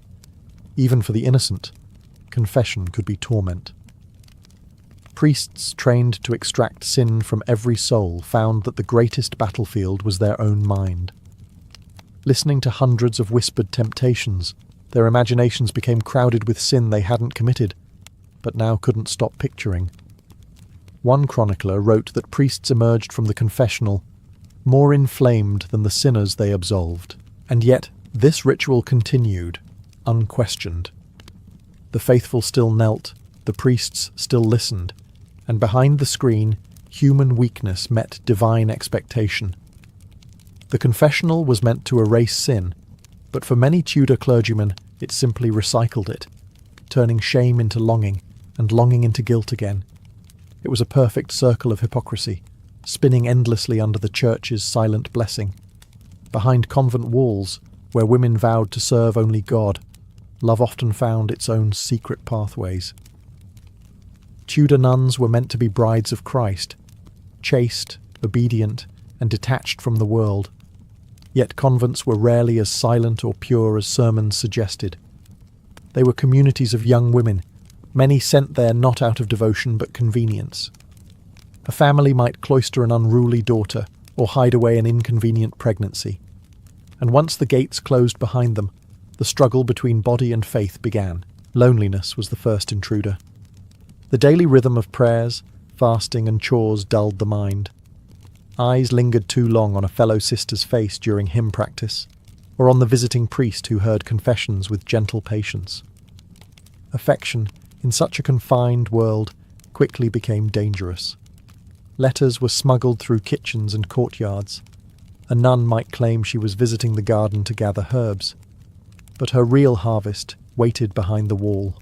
Even for the innocent, confession could be torment. Priests trained to extract sin from every soul found that the greatest battlefield was their own mind. Listening to hundreds of whispered temptations, their imaginations became crowded with sin they hadn't committed, but now couldn't stop picturing. One chronicler wrote that priests emerged from the confessional more inflamed than the sinners they absolved, and yet this ritual continued, unquestioned. The faithful still knelt, the priests still listened, and behind the screen, human weakness met divine expectation. The confessional was meant to erase sin, but for many Tudor clergymen it simply recycled it, turning shame into longing, and longing into guilt again. It was a perfect circle of hypocrisy, spinning endlessly under the Church's silent blessing. Behind convent walls, where women vowed to serve only God, love often found its own secret pathways. Tudor nuns were meant to be brides of Christ, chaste, obedient, and detached from the world. Yet convents were rarely as silent or pure as sermons suggested. They were communities of young women, many sent there not out of devotion but convenience. A family might cloister an unruly daughter or hide away an inconvenient pregnancy. And once the gates closed behind them, the struggle between body and faith began. Loneliness was the first intruder. The daily rhythm of prayers, fasting and chores dulled the mind. Eyes lingered too long on a fellow sister's face during hymn practice, or on the visiting priest who heard confessions with gentle patience. Affection, in such a confined world, quickly became dangerous. Letters were smuggled through kitchens and courtyards. A nun might claim she was visiting the garden to gather herbs, but her real harvest waited behind the wall.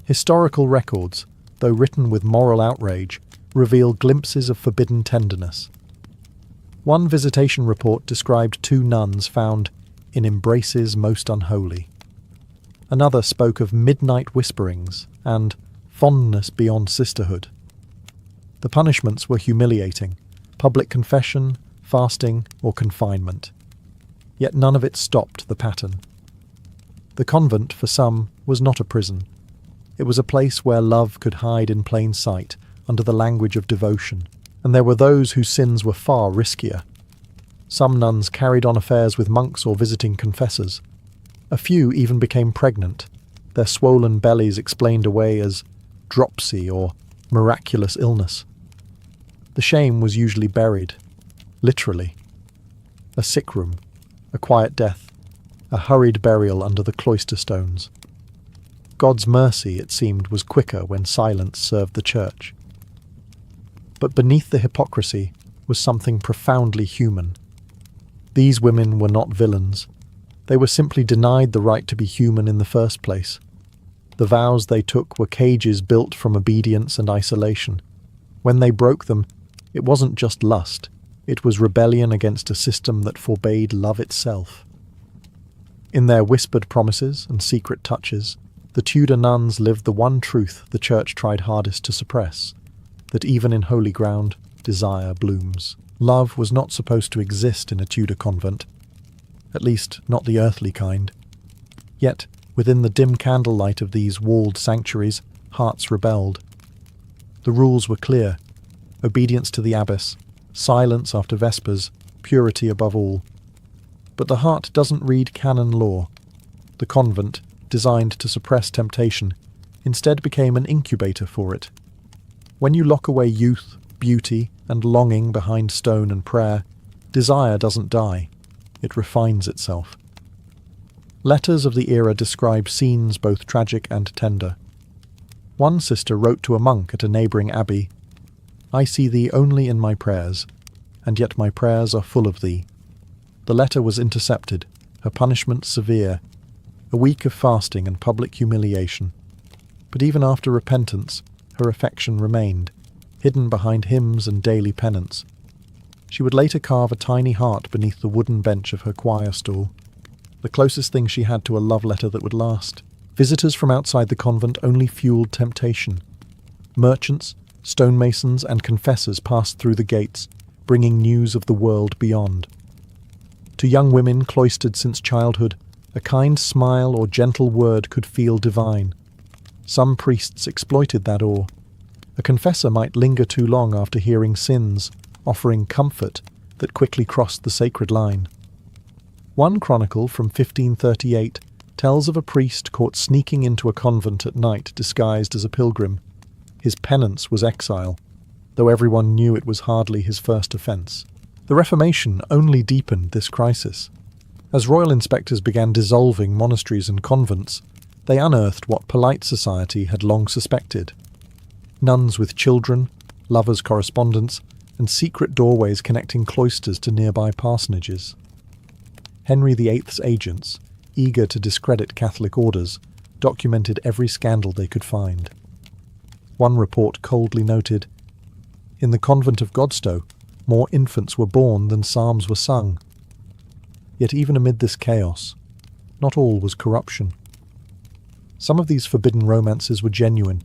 Historical records, though written with moral outrage, reveal glimpses of forbidden tenderness. One visitation report described 2 nuns found in embraces most unholy. Another spoke of midnight whisperings and fondness beyond sisterhood. The punishments were humiliating: public confession, fasting, or confinement. Yet none of it stopped the pattern. The convent, for some, was not a prison. It was a place where love could hide in plain sight under the language of devotion, and there were those whose sins were far riskier. Some nuns carried on affairs with monks or visiting confessors. A few even became pregnant, their swollen bellies explained away as dropsy or miraculous illness. The shame was usually buried, literally. A sick room, a quiet death, a hurried burial under the cloister stones. God's mercy, it seemed, was quicker when silence served the church. But beneath the hypocrisy was something profoundly human. These women were not villains. They were simply denied the right to be human in the first place. The vows they took were cages built from obedience and isolation. When they broke them, it wasn't just lust, it was rebellion against a system that forbade love itself. In their whispered promises and secret touches, the Tudor nuns lived the one truth the church tried hardest to suppress, that even in holy ground, desire blooms. Love was not supposed to exist in a Tudor convent, at least not the earthly kind. Yet, within the dim candlelight of these walled sanctuaries, hearts rebelled. The rules were clear: obedience to the abbess, silence after vespers, purity above all. But the heart doesn't read canon law. The convent, designed to suppress temptation, instead became an incubator for it. When you lock away youth, beauty, and longing behind stone and prayer, desire doesn't die. It refines itself. Letters of the era describe scenes both tragic and tender. One sister wrote to a monk at a neighbouring abbey, "I see thee only in my prayers, and yet my prayers are full of thee." The letter was intercepted, her punishment severe, a week of fasting and public humiliation. But even after repentance, her affection remained, hidden behind hymns and daily penance. She would later carve a tiny heart beneath the wooden bench of her choir stool, the closest thing she had to a love letter that would last. Visitors from outside the convent only fueled temptation. Merchants, stonemasons, and confessors passed through the gates, bringing news of the world beyond. To young women cloistered since childhood, a kind smile or gentle word could feel divine. Some priests exploited that awe. A confessor might linger too long after hearing sins, offering comfort that quickly crossed the sacred line. One chronicle from 1538 tells of a priest caught sneaking into a convent at night disguised as a pilgrim. His penance was exile, though everyone knew it was hardly his first offence. The Reformation only deepened this crisis. As royal inspectors began dissolving monasteries and convents, they unearthed what polite society had long suspected. Nuns with children, lovers' correspondence, and secret doorways connecting cloisters to nearby parsonages. Henry VIII's agents, eager to discredit Catholic orders, documented every scandal they could find. One report coldly noted, "In the convent of Godstow, more infants were born than psalms were sung." Yet even amid this chaos, not all was corruption. Some of these forbidden romances were genuine,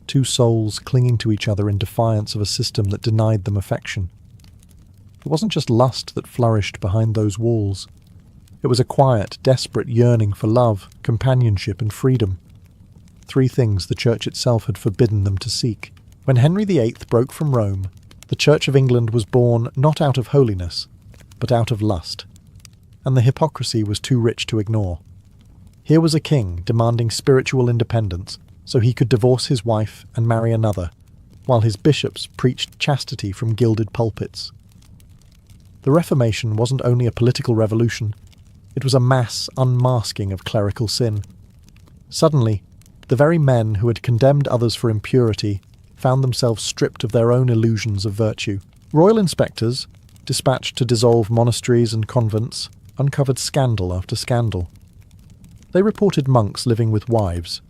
two souls clinging to each other in defiance of a system that denied them affection. It wasn't just lust that flourished behind those walls. It was a quiet, desperate yearning for love, companionship, and freedom. Three things the Church itself had forbidden them to seek. When Henry VIII broke from Rome, the Church of England was born not out of holiness, but out of lust. And the hypocrisy was too rich to ignore. Here was a king demanding spiritual independence, so he could divorce his wife and marry another, while his bishops preached chastity from gilded pulpits. The Reformation wasn't only a political revolution, it was a mass unmasking of clerical sin. Suddenly, the very men who had condemned others for impurity found themselves stripped of their own illusions of virtue. Royal inspectors, dispatched to dissolve monasteries and convents, uncovered scandal after scandal. They reported monks living with wives,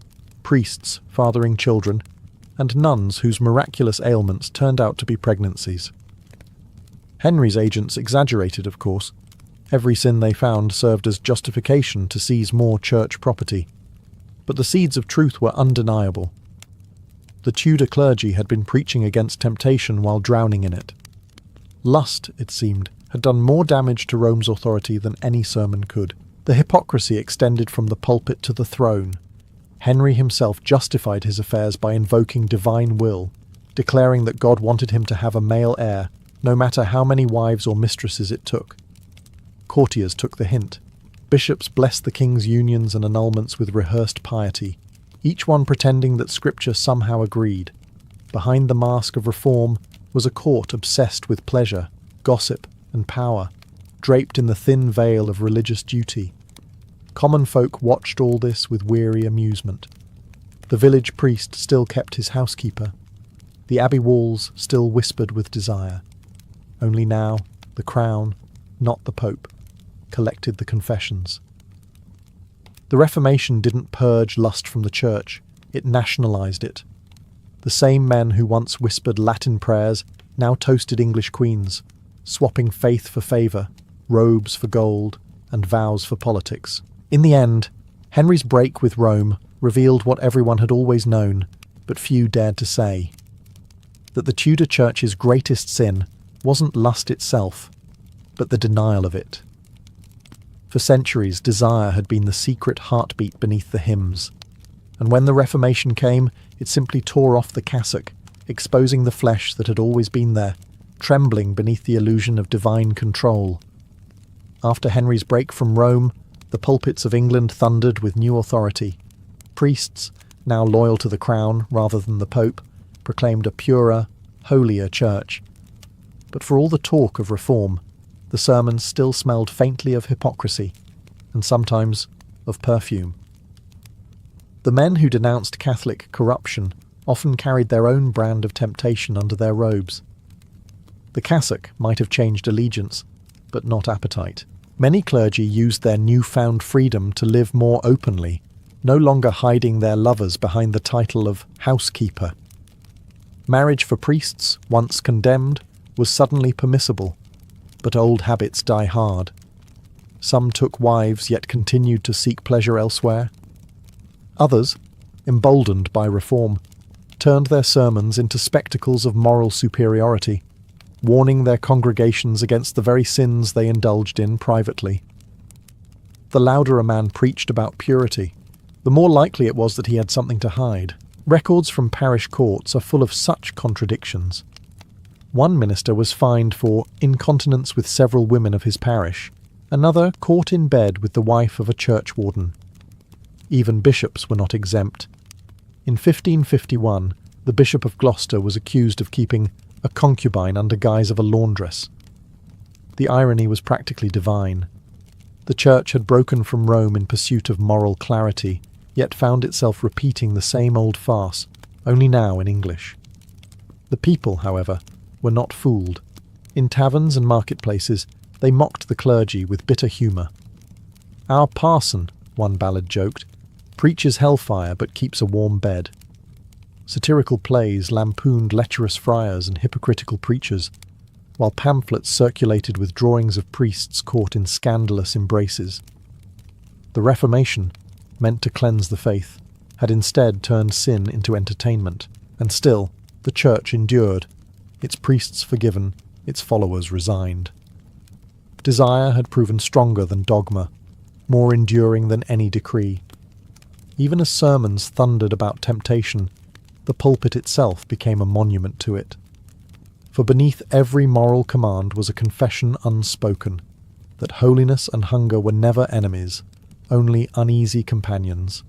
priests fathering children, and nuns whose miraculous ailments turned out to be pregnancies. Henry's agents exaggerated, of course. Every sin they found served as justification to seize more church property. But the seeds of truth were undeniable. The Tudor clergy had been preaching against temptation while drowning in it. Lust, it seemed, had done more damage to Rome's authority than any sermon could. The hypocrisy extended from the pulpit to the throne. Henry himself justified his affairs by invoking divine will, declaring that God wanted him to have a male heir, no matter how many wives or mistresses it took. Courtiers took the hint. Bishops blessed the king's unions and annulments with rehearsed piety, each one pretending that scripture somehow agreed. Behind the mask of reform was a court obsessed with pleasure, gossip, and power, draped in the thin veil of religious duty. Common folk watched all this with weary amusement. The village priest still kept his housekeeper. The abbey walls still whispered with desire. Only now, the crown, not the Pope, collected the confessions. The Reformation didn't purge lust from the church, it nationalised it. The same men who once whispered Latin prayers now toasted English queens, swapping faith for favour, robes for gold, and vows for politics. In the end, Henry's break with Rome revealed what everyone had always known, but few dared to say: that the Tudor Church's greatest sin wasn't lust itself, but the denial of it. For centuries, desire had been the secret heartbeat beneath the hymns, and when the Reformation came, it simply tore off the cassock, exposing the flesh that had always been there, trembling beneath the illusion of divine control. After Henry's break from Rome, the pulpits of England thundered with new authority. Priests, now loyal to the crown rather than the Pope, proclaimed a purer, holier church. But for all the talk of reform, the sermons still smelled faintly of hypocrisy, and sometimes of perfume. The men who denounced Catholic corruption often carried their own brand of temptation under their robes. The cassock might have changed allegiance, but not appetite. Many clergy used their newfound freedom to live more openly, no longer hiding their lovers behind the title of housekeeper. Marriage for priests, once condemned, was suddenly permissible, but old habits die hard. Some took wives yet continued to seek pleasure elsewhere. Others, emboldened by reform, turned their sermons into spectacles of moral superiority, warning their congregations against the very sins they indulged in privately. The louder a man preached about purity, the more likely it was that he had something to hide. Records from parish courts are full of such contradictions. One minister was fined for incontinence with several women of his parish, another caught in bed with the wife of a churchwarden. Even bishops were not exempt. In 1551, the Bishop of Gloucester was accused of keeping a concubine under guise of a laundress. The irony was practically divine. The Church had broken from Rome in pursuit of moral clarity, yet found itself repeating the same old farce, only now in English. The people, however, were not fooled. In taverns and marketplaces, they mocked the clergy with bitter humour. "Our parson," one ballad joked, "preaches hellfire but keeps a warm bed." Satirical plays lampooned lecherous friars and hypocritical preachers, while pamphlets circulated with drawings of priests caught in scandalous embraces. The Reformation, meant to cleanse the faith, had instead turned sin into entertainment, and still the Church endured, its priests forgiven, its followers resigned. Desire had proven stronger than dogma, more enduring than any decree. Even as sermons thundered about temptation, the pulpit itself became a monument to it. For beneath every moral command was a confession unspoken, that holiness and hunger were never enemies, only uneasy companions.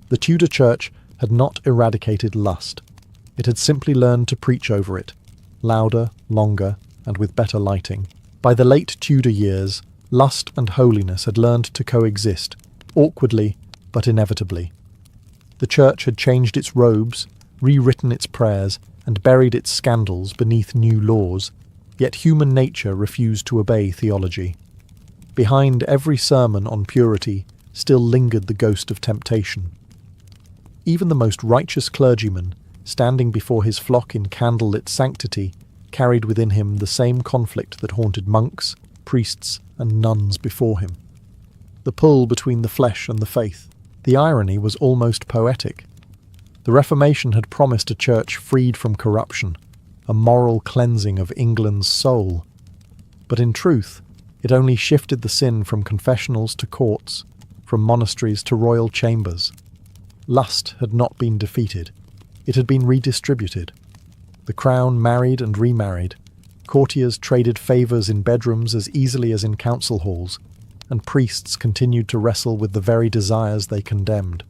The Tudor Church had not eradicated lust. It had simply learned to preach over it, louder, longer, and with better lighting. By the late Tudor years, lust and holiness had learned to coexist, awkwardly but inevitably. The Church had changed its robes, rewritten its prayers, and buried its scandals beneath new laws, yet human nature refused to obey theology. Behind every sermon on purity still lingered the ghost of temptation. Even the most righteous clergyman, standing before his flock in candlelit sanctity, carried within him the same conflict that haunted monks, priests, and nuns before him. The pull between the flesh and the faith. The irony was almost poetic. The Reformation had promised a church freed from corruption, a moral cleansing of England's soul. But in truth, it only shifted the sin from confessionals to courts, from monasteries to royal chambers. Lust had not been defeated. It had been redistributed. The crown married and remarried, Courtiers traded favours in bedrooms as easily as in council halls, and priests continued to wrestle with the very desires they condemned.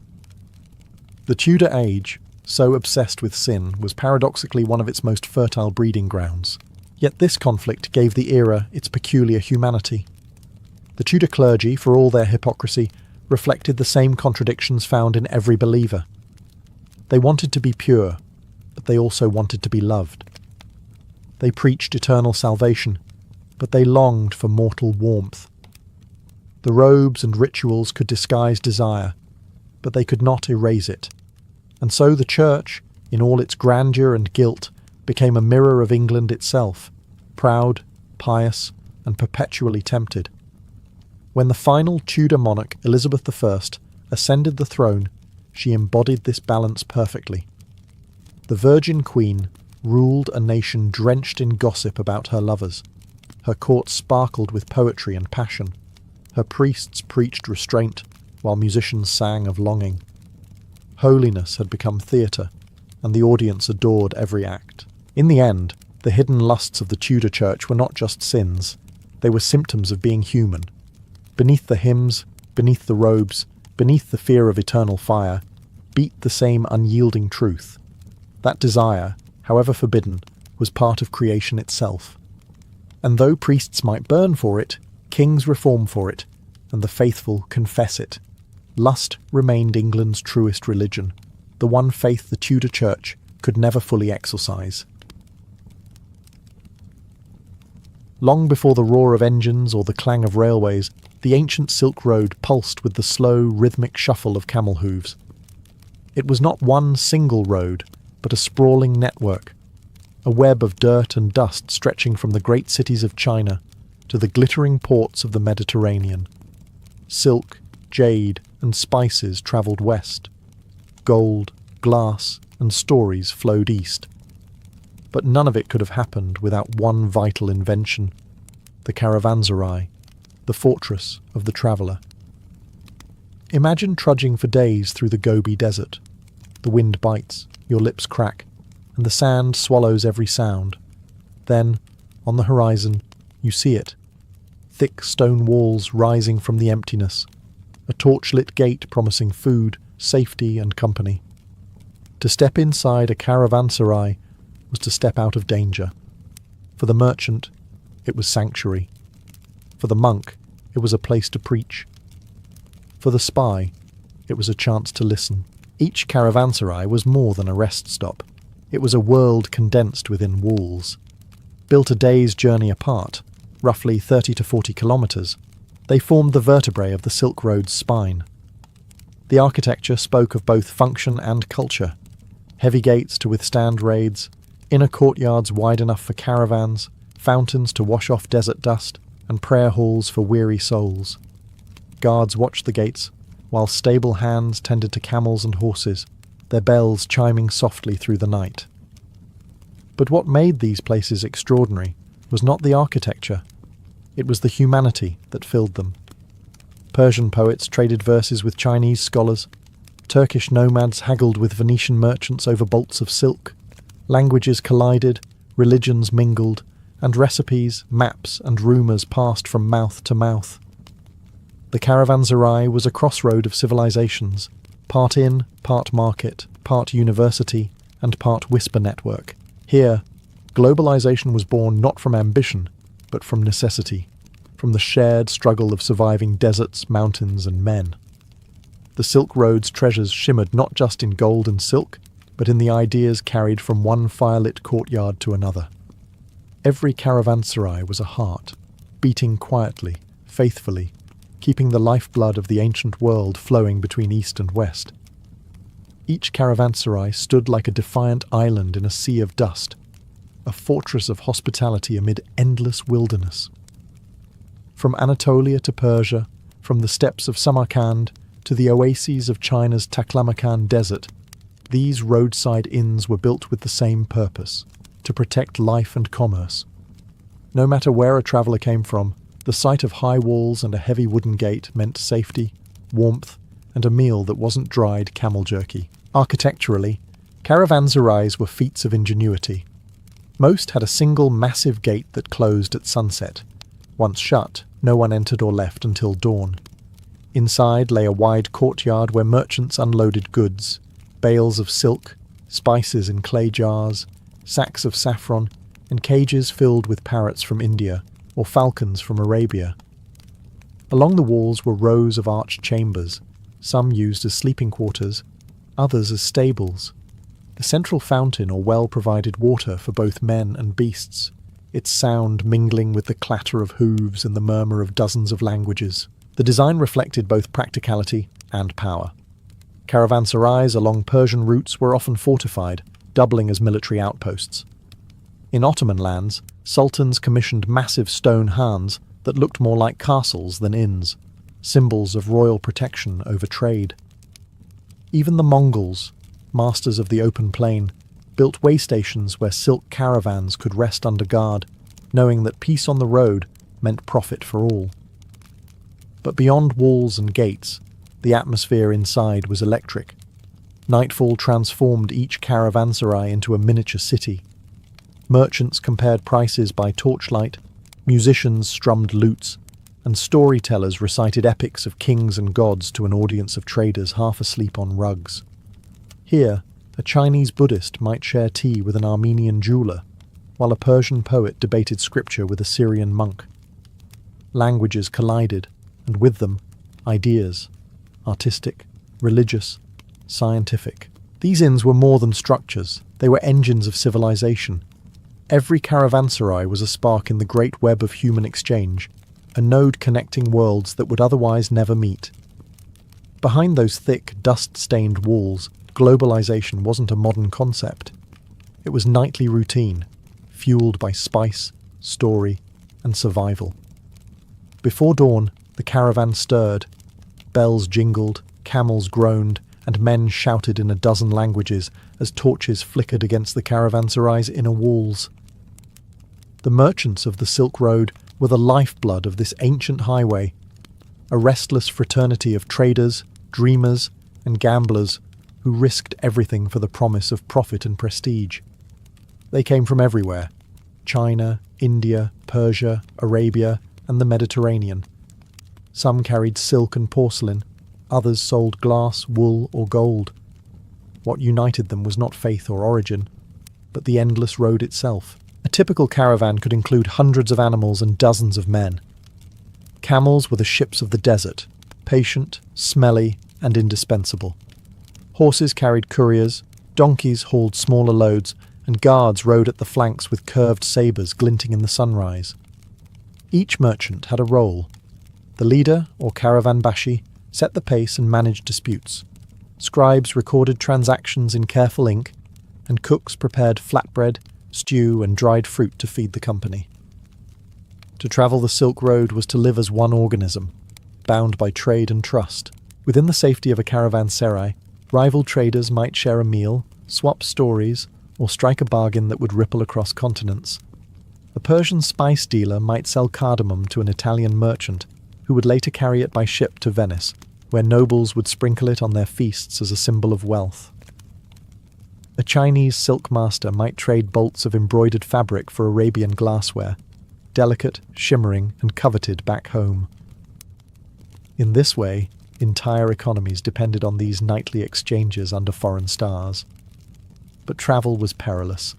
The Tudor age, so obsessed with sin, was paradoxically one of its most fertile breeding grounds. Yet this conflict gave the era its peculiar humanity. The Tudor clergy, for all their hypocrisy, reflected the same contradictions found in every believer. They wanted to be pure, but they also wanted to be loved. They preached eternal salvation, but they longed for mortal warmth. The robes and rituals could disguise desire, but they could not erase it. And so the Church, in all its grandeur and guilt, became a mirror of England itself, proud, pious, and perpetually tempted. When the final Tudor monarch, Elizabeth I, ascended the throne, she embodied this balance perfectly. The Virgin Queen ruled a nation drenched in gossip about her lovers. Her court sparkled with poetry and passion. Her priests preached restraint, while musicians sang of longing. Holiness had become theatre, and the audience adored every act. In the end, the hidden lusts of the Tudor Church were not just sins, they were symptoms of being human. Beneath the hymns, beneath the robes, beneath the fear of eternal fire, beat the same unyielding truth. That desire, however forbidden, was part of creation itself. And though priests might burn for it, kings reform for it, and the faithful confess it. Lust remained England's truest religion, the one faith the Tudor Church could never fully exorcise. Long before the roar of engines or the clang of railways, the ancient Silk Road pulsed with the slow, rhythmic shuffle of camel hooves. It was not one single road, but a sprawling network, a web of dirt and dust stretching from the great cities of China to the glittering ports of the Mediterranean. Silk, jade, and spices travelled west. Gold, glass, and stories flowed east. But none of it could have happened without one vital invention, the caravanserai, the fortress of the traveller. Imagine trudging for days through the Gobi Desert. The wind bites, your lips crack, and the sand swallows every sound. Then, on the horizon, you see it. Thick stone walls rising from the emptiness, a torchlit gate promising food, safety, and company. To step inside a caravanserai was to step out of danger. For the merchant, it was sanctuary. For the monk, it was a place to preach. For the spy, it was a chance to listen. Each caravanserai was more than a rest stop. It was a world condensed within walls. Built a day's journey apart, roughly 30 to 40 kilometres, they formed the vertebrae of the Silk Road's spine. The architecture spoke of both function and culture. Heavy gates to withstand raids, inner courtyards wide enough for caravans, fountains to wash off desert dust, and prayer halls for weary souls. Guards watched the gates, while stable hands tended to camels and horses, their bells chiming softly through the night. But what made these places extraordinary was not the architecture. It was the humanity that filled them. Persian poets traded verses with Chinese scholars. Turkish nomads haggled with Venetian merchants over bolts of silk. Languages collided, religions mingled, and recipes, maps, and rumours passed from mouth to mouth. The caravanserai was a crossroad of civilizations, part inn, part market, part university, and part whisper network. Here, globalization was born not from ambition, but from necessity, from the shared struggle of surviving deserts, mountains, and men. The Silk Road's treasures shimmered not just in gold and silk, but in the ideas carried from one firelit courtyard to another. Every caravanserai was a heart, beating quietly, faithfully, keeping the lifeblood of the ancient world flowing between east and west. Each caravanserai stood like a defiant island in a sea of dust, a fortress of hospitality amid endless wilderness. From Anatolia to Persia, from the steppes of Samarkand to the oases of China's Taklamakan desert, these roadside inns were built with the same purpose, to protect life and commerce. No matter where a traveller came from, the sight of high walls and a heavy wooden gate meant safety, warmth, and a meal that wasn't dried camel jerky. Architecturally, caravanserais were feats of ingenuity. Most had a single massive gate that closed at sunset. Once shut, no one entered or left until dawn. Inside lay a wide courtyard where merchants unloaded goods, bales of silk, spices in clay jars, sacks of saffron, and cages filled with parrots from India or falcons from Arabia. Along the walls were rows of arched chambers, some used as sleeping quarters, others as stables. The central fountain or well provided water for both men and beasts, its sound mingling with the clatter of hooves and the murmur of dozens of languages. The design reflected both practicality and power. Caravanserais along Persian routes were often fortified, doubling as military outposts. In Ottoman lands, sultans commissioned massive stone khans that looked more like castles than inns, symbols of royal protection over trade. Even the Mongols, masters of the open plain, built way stations where silk caravans could rest under guard, knowing that peace on the road meant profit for all. But beyond walls and gates, the atmosphere inside was electric. Nightfall transformed each caravanserai into a miniature city. Merchants compared prices by torchlight, musicians strummed lutes, and storytellers recited epics of kings and gods to an audience of traders half asleep on rugs. Here, a Chinese Buddhist might share tea with an Armenian jeweler, while a Persian poet debated scripture with a Syrian monk. Languages collided, and with them, ideas, artistic, religious, scientific. These inns were more than structures, they were engines of civilization. Every caravanserai was a spark in the great web of human exchange, a node connecting worlds that would otherwise never meet. Behind those thick, dust-stained walls, globalization wasn't a modern concept. It was nightly routine, fueled by spice, story, and survival. Before dawn, the caravan stirred. Bells jingled, camels groaned, and men shouted in a dozen languages as torches flickered against the caravanserai's inner walls. The merchants of the Silk Road were the lifeblood of this ancient highway, a restless fraternity of traders, dreamers, and gamblers who risked everything for the promise of profit and prestige. They came from everywhere: China, India, Persia, Arabia, and the Mediterranean. Some carried silk and porcelain, others sold glass, wool, or gold. What united them was not faith or origin, but the endless road itself. A typical caravan could include hundreds of animals and dozens of men. Camels were the ships of the desert, patient, smelly, and indispensable. Horses carried couriers, donkeys hauled smaller loads, and guards rode at the flanks with curved sabres glinting in the sunrise. Each merchant had a role. The leader, or caravanbashi, set the pace and managed disputes. Scribes recorded transactions in careful ink, and cooks prepared flatbread, stew, and dried fruit to feed the company. To travel the Silk Road was to live as one organism, bound by trade and trust. Within the safety of a caravanserai, rival traders might share a meal, swap stories, or strike a bargain that would ripple across continents. A Persian spice dealer might sell cardamom to an Italian merchant, who would later carry it by ship to Venice, where nobles would sprinkle it on their feasts as a symbol of wealth. A Chinese silk master might trade bolts of embroidered fabric for Arabian glassware, delicate, shimmering, and coveted back home. In this way, entire economies depended on these nightly exchanges under foreign stars. But travel was perilous.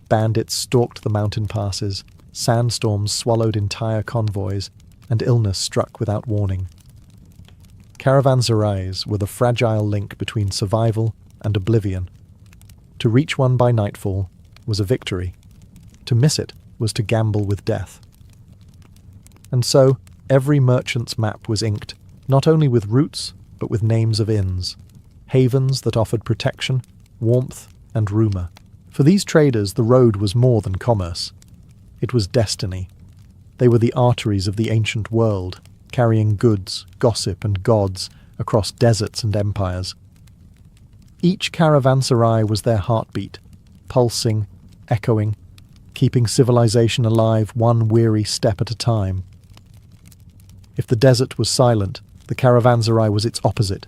Bandits stalked the mountain passes, sandstorms swallowed entire convoys, and illness struck without warning. Caravanserais were the fragile link between survival and oblivion. To reach one by nightfall was a victory. To miss it was to gamble with death. And so, every merchant's map was inked, not only with routes, but with names of inns, havens that offered protection, warmth, and rumour. For these traders, the road was more than commerce. It was destiny. They were the arteries of the ancient world, carrying goods, gossip, and gods across deserts and empires. Each caravanserai was their heartbeat, pulsing, echoing, keeping civilization alive one weary step at a time. If the desert was silent, the caravanserai was its opposite,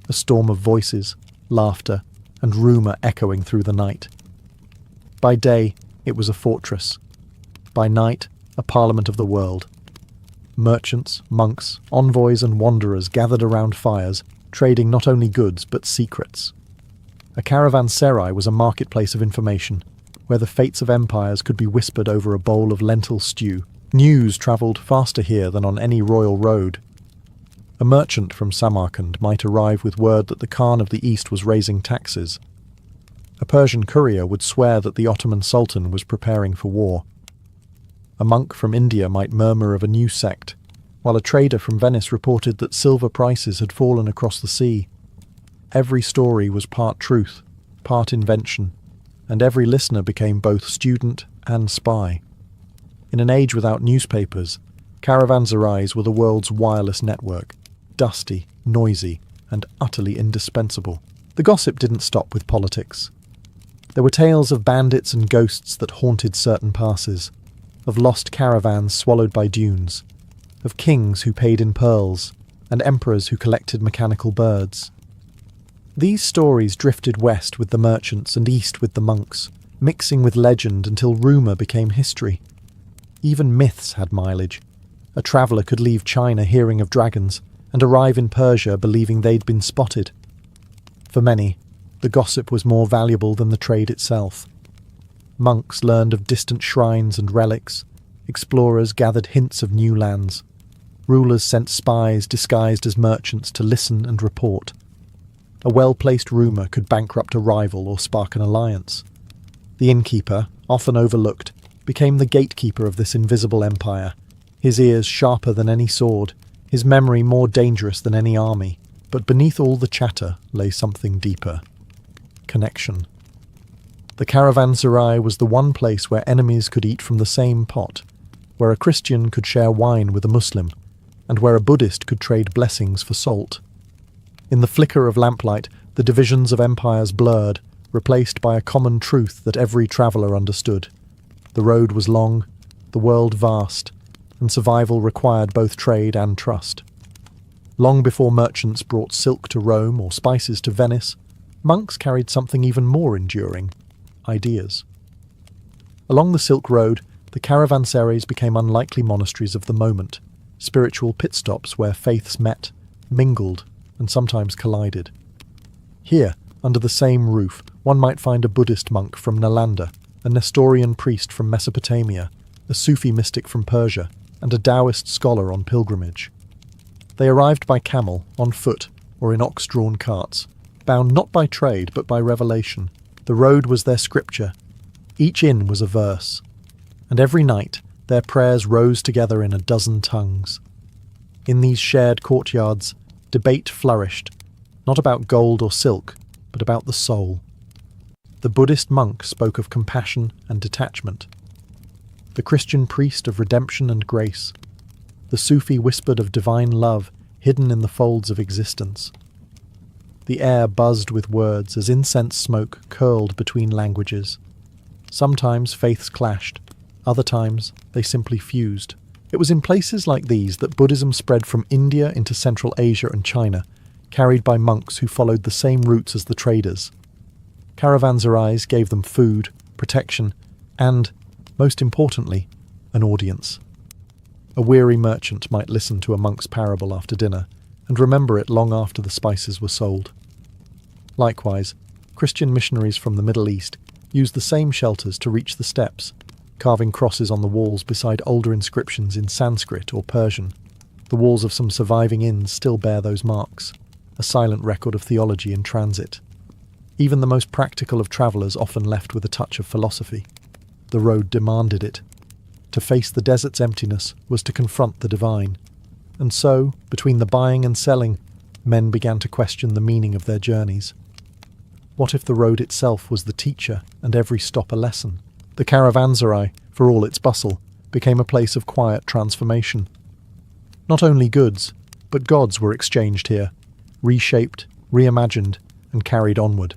a storm of voices, laughter, and rumour echoing through the night. By day, it was a fortress. By night, a parliament of the world. Merchants, monks, envoys and wanderers gathered around fires, trading not only goods but secrets. A caravanserai was a marketplace of information, where the fates of empires could be whispered over a bowl of lentil stew. News travelled faster here than on any royal road. A merchant from Samarkand might arrive with word that the Khan of the East was raising taxes. A Persian courier would swear that the Ottoman Sultan was preparing for war. A monk from India might murmur of a new sect, while a trader from Venice reported that silver prices had fallen across the sea. Every story was part truth, part invention, and every listener became both student and spy. In an age without newspapers, caravanserais were the world's wireless network, dusty, noisy, and utterly indispensable. The gossip didn't stop with politics. There were tales of bandits and ghosts that haunted certain passes, of lost caravans swallowed by dunes, of kings who paid in pearls, and emperors who collected mechanical birds. These stories drifted west with the merchants and east with the monks, mixing with legend until rumour became history. Even myths had mileage. A traveller could leave China hearing of dragons, and arrive in Persia believing they'd been spotted. For many, the gossip was more valuable than the trade itself. Monks learned of distant shrines and relics. Explorers gathered hints of new lands. Rulers sent spies disguised as merchants to listen and report. A well-placed rumour could bankrupt a rival or spark an alliance. The innkeeper, often overlooked, became the gatekeeper of this invisible empire, his ears sharper than any sword, his memory more dangerous than any army. But beneath all the chatter lay something deeper. Connection. The caravanserai was the one place where enemies could eat from the same pot, where a Christian could share wine with a Muslim, and where a Buddhist could trade blessings for salt. In the flicker of lamplight, the divisions of empires blurred, replaced by a common truth that every traveller understood. The road was long, the world vast, and survival required both trade and trust. Long before merchants brought silk to Rome or spices to Venice, monks carried something even more enduring: ideas. Along the Silk Road, the caravanserais became unlikely monasteries of the moment, spiritual pit stops where faiths met, mingled, and sometimes collided. Here, under the same roof, one might find a Buddhist monk from Nalanda, a Nestorian priest from Mesopotamia, a Sufi mystic from Persia, and a Taoist scholar on pilgrimage. They arrived by camel, on foot, or in ox-drawn carts, bound not by trade but by revelation. The road was their scripture. Each inn was a verse. And every night their prayers rose together in a dozen tongues. In these shared courtyards, debate flourished, not about gold or silk, but about the soul. The Buddhist monk spoke of compassion and detachment. The Christian priest of redemption and grace. The Sufi whispered of divine love hidden in the folds of existence. The air buzzed with words as incense smoke curled between languages. Sometimes faiths clashed, other times they simply fused. It was in places like these that Buddhism spread from India into Central Asia and China, carried by monks who followed the same routes as the traders. Caravanserais gave them food, protection, and, most importantly, an audience. A weary merchant might listen to a monk's parable after dinner, and remember it long after the spices were sold. Likewise, Christian missionaries from the Middle East used the same shelters to reach the steppes, carving crosses on the walls beside older inscriptions in Sanskrit or Persian. The walls of some surviving inns still bear those marks, a silent record of theology in transit. Even the most practical of travellers often left with a touch of philosophy. The road demanded it. To face the desert's emptiness was to confront the divine. And so, between the buying and selling, men began to question the meaning of their journeys. What if the road itself was the teacher and every stop a lesson? The caravanserai, for all its bustle, became a place of quiet transformation. Not only goods, but gods were exchanged here, reshaped, reimagined, and carried onward.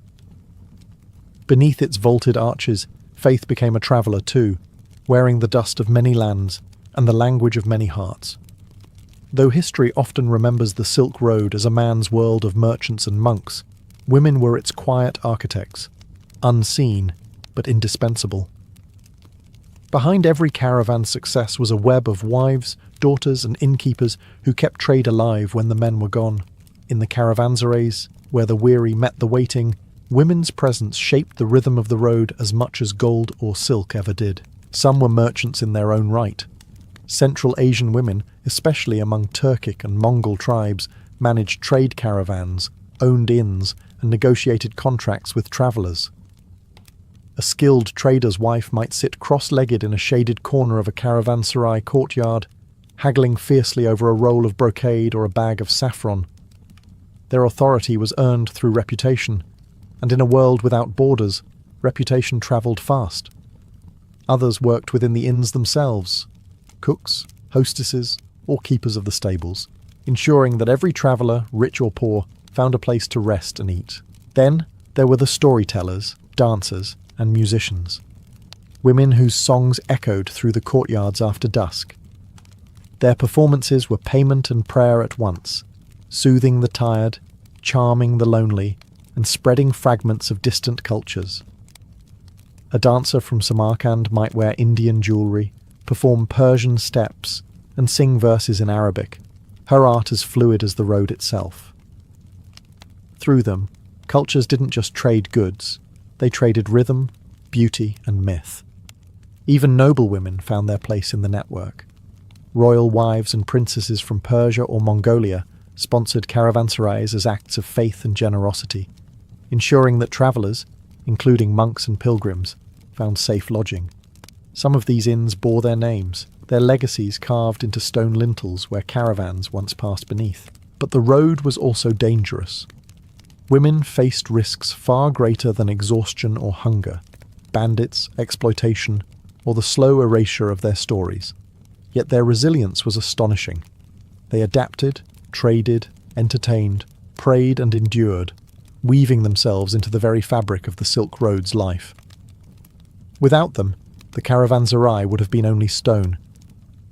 Beneath its vaulted arches, faith became a traveller too, wearing the dust of many lands and the language of many hearts. Though history often remembers the Silk Road as a man's world of merchants and monks, women were its quiet architects, unseen but indispensable. Behind every caravan's success was a web of wives, daughters, and innkeepers who kept trade alive when the men were gone. In the Caravanserais, where the weary met the waiting, women's presence shaped the rhythm of the road as much as gold or silk ever did. Some were merchants in their own right. Central Asian women, especially among Turkic and Mongol tribes, managed trade caravans, owned inns, and negotiated contracts with travellers. A skilled trader's wife might sit cross-legged in a shaded corner of a caravanserai courtyard, haggling fiercely over a roll of brocade or a bag of saffron. Their authority was earned through reputation, and in a world without borders, reputation travelled fast. Others worked within the inns themselves, cooks, hostesses, or keepers of the stables, ensuring that every traveller, rich or poor, found a place to rest and eat. Then there were the storytellers, dancers, and musicians, women whose songs echoed through the courtyards after dusk. Their performances were payment and prayer at once, soothing the tired, charming the lonely, and spreading fragments of distant cultures. A dancer from Samarkand might wear Indian jewellery, perform Persian steps, and sing verses in Arabic, her art as fluid as the road itself. Through them, cultures didn't just trade goods, they traded rhythm, beauty, and myth. Even noble women found their place in the network. Royal wives and princesses from Persia or Mongolia sponsored caravanserais as acts of faith and generosity, ensuring that travellers, including monks and pilgrims, found safe lodging. Some of these inns bore their names, their legacies carved into stone lintels where caravans once passed beneath. But the road was also dangerous. Women faced risks far greater than exhaustion or hunger, bandits, exploitation, or the slow erasure of their stories. Yet their resilience was astonishing. They adapted, traded, entertained, prayed and endured, weaving themselves into the very fabric of the Silk Road's life. Without them, the caravanserai would have been only stone.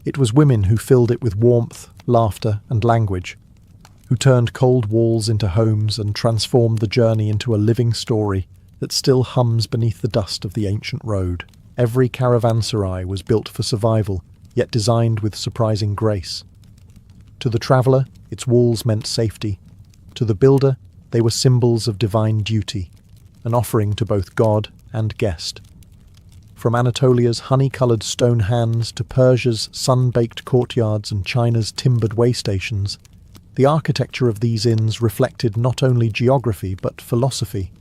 It was women who filled it with warmth, laughter, and language, who turned cold walls into homes and transformed the journey into a living story that still hums beneath the dust of the ancient road. Every caravanserai was built for survival, yet designed with surprising grace. To the traveller, its walls meant safety. To the builder, they were symbols of divine duty, an offering to both God and guest. From Anatolia's honey-coloured stone hands to Persia's sun-baked courtyards and China's timbered way stations, the architecture of these inns reflected not only geography but philosophy.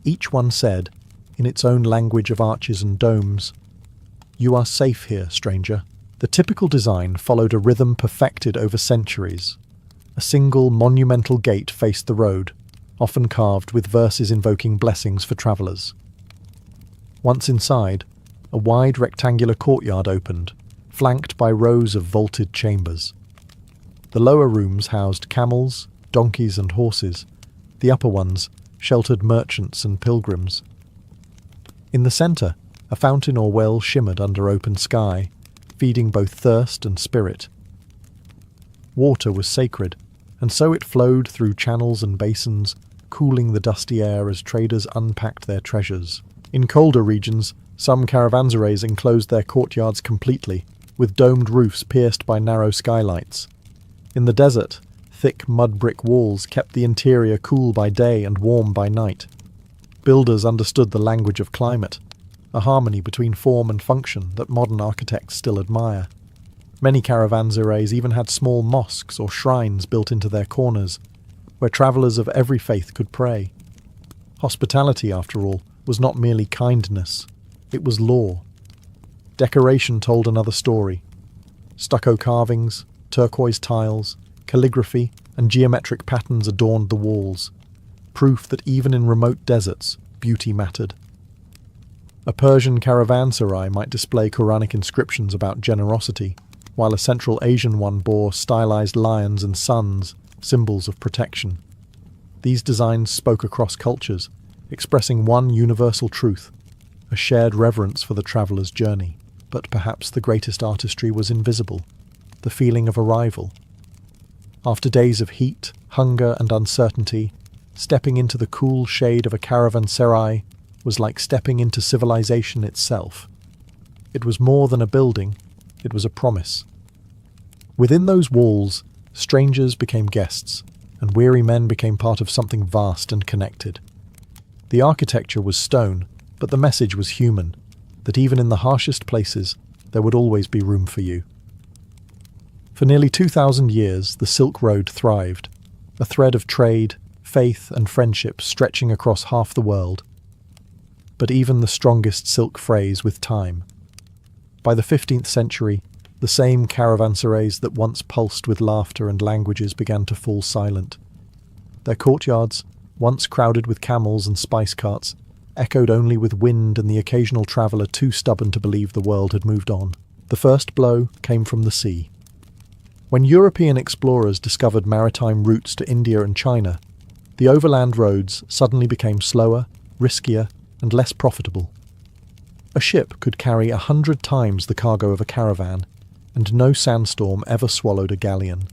Each one said, in its own language of arches and domes, "You are safe here, stranger." The typical design followed a rhythm perfected over centuries. A single monumental gate faced the road, often carved with verses invoking blessings for travellers. Once inside, a wide rectangular courtyard opened, flanked by rows of vaulted chambers. The lower rooms housed camels, donkeys and horses. The upper ones sheltered merchants and pilgrims. In the centre, a fountain or well shimmered under open sky, feeding both thirst and spirit. Water was sacred, and so it flowed through channels and basins, cooling the dusty air as traders unpacked their treasures. In colder regions, some caravanserais enclosed their courtyards completely, with domed roofs pierced by narrow skylights. In the desert, thick mud-brick walls kept the interior cool by day and warm by night. Builders understood the language of climate, a harmony between form and function that modern architects still admire. Many caravanserais even had small mosques or shrines built into their corners, where travellers of every faith could pray. Hospitality, after all, was not merely kindness, it was law. Decoration told another story. Stucco carvings, turquoise tiles, calligraphy, and geometric patterns adorned the walls, proof that even in remote deserts, beauty mattered. A Persian caravanserai might display Quranic inscriptions about generosity, while a Central Asian one bore stylized lions and suns, symbols of protection. These designs spoke across cultures, expressing one universal truth, a shared reverence for the traveller's journey. But perhaps the greatest artistry was invisible, the feeling of arrival. After days of heat, hunger and uncertainty, stepping into the cool shade of a caravanserai was like stepping into civilization itself. It was more than a building, it was a promise. Within those walls, strangers became guests, and weary men became part of something vast and connected. The architecture was stone, but the message was human, that even in the harshest places, there would always be room for you. For nearly 2,000 years, the Silk Road thrived, a thread of trade, faith and friendship stretching across half the world. But even the strongest silk frays with time. By the 15th century, the same caravanserais that once pulsed with laughter and languages began to fall silent. Their courtyards, once crowded with camels and spice carts, echoed only with wind and the occasional traveller too stubborn to believe the world had moved on. The first blow came from the sea. When European explorers discovered maritime routes to India and China, the overland roads suddenly became slower, riskier, and less profitable. A ship could carry 100 times the cargo of a caravan, and no sandstorm ever swallowed a galleon.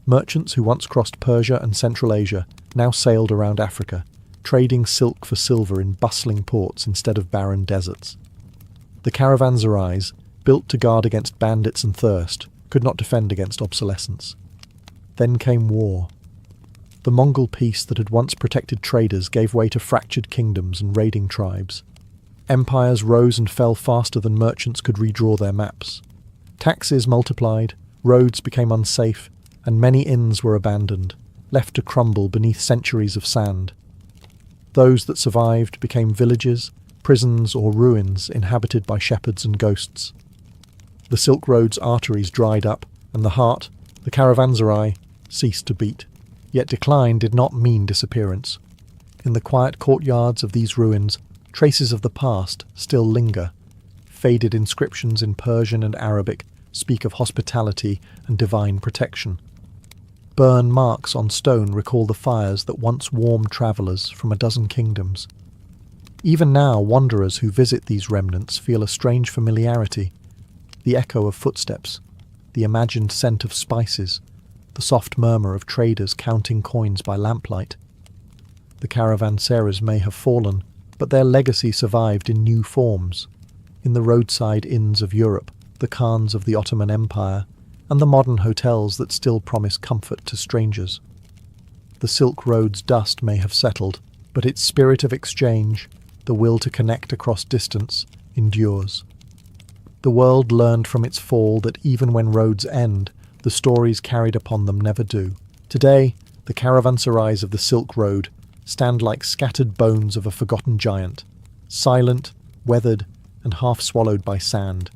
Merchants who once crossed Persia and Central Asia now sailed around Africa, trading silk for silver in bustling ports instead of barren deserts. The caravanserais, built to guard against bandits and thirst, could not defend against obsolescence. Then came war. The Mongol peace that had once protected traders gave way to fractured kingdoms and raiding tribes. Empires rose and fell faster than merchants could redraw their maps. Taxes multiplied, roads became unsafe, and many inns were abandoned, left to crumble beneath centuries of sand. Those that survived became villages, prisons or ruins inhabited by shepherds and ghosts. The Silk Road's arteries dried up, and the heart, the caravanserai, ceased to beat. Yet decline did not mean disappearance. In the quiet courtyards of these ruins, traces of the past still linger. Faded inscriptions in Persian and Arabic speak of hospitality and divine protection. Burn marks on stone recall the fires that once warmed travellers from a dozen kingdoms. Even now, wanderers who visit these remnants feel a strange familiarity. The echo of footsteps, the imagined scent of spices, the soft murmur of traders counting coins by lamplight. The caravanserais may have fallen, but their legacy survived in new forms. In the roadside inns of Europe, the khans of the Ottoman Empire, and the modern hotels that still promise comfort to strangers. The Silk Road's dust may have settled, but its spirit of exchange, the will to connect across distance, endures. The world learned from its fall that even when roads end, the stories carried upon them never do. Today, the caravanserais of the Silk Road stand like scattered bones of a forgotten giant, silent, weathered, and half swallowed by sand.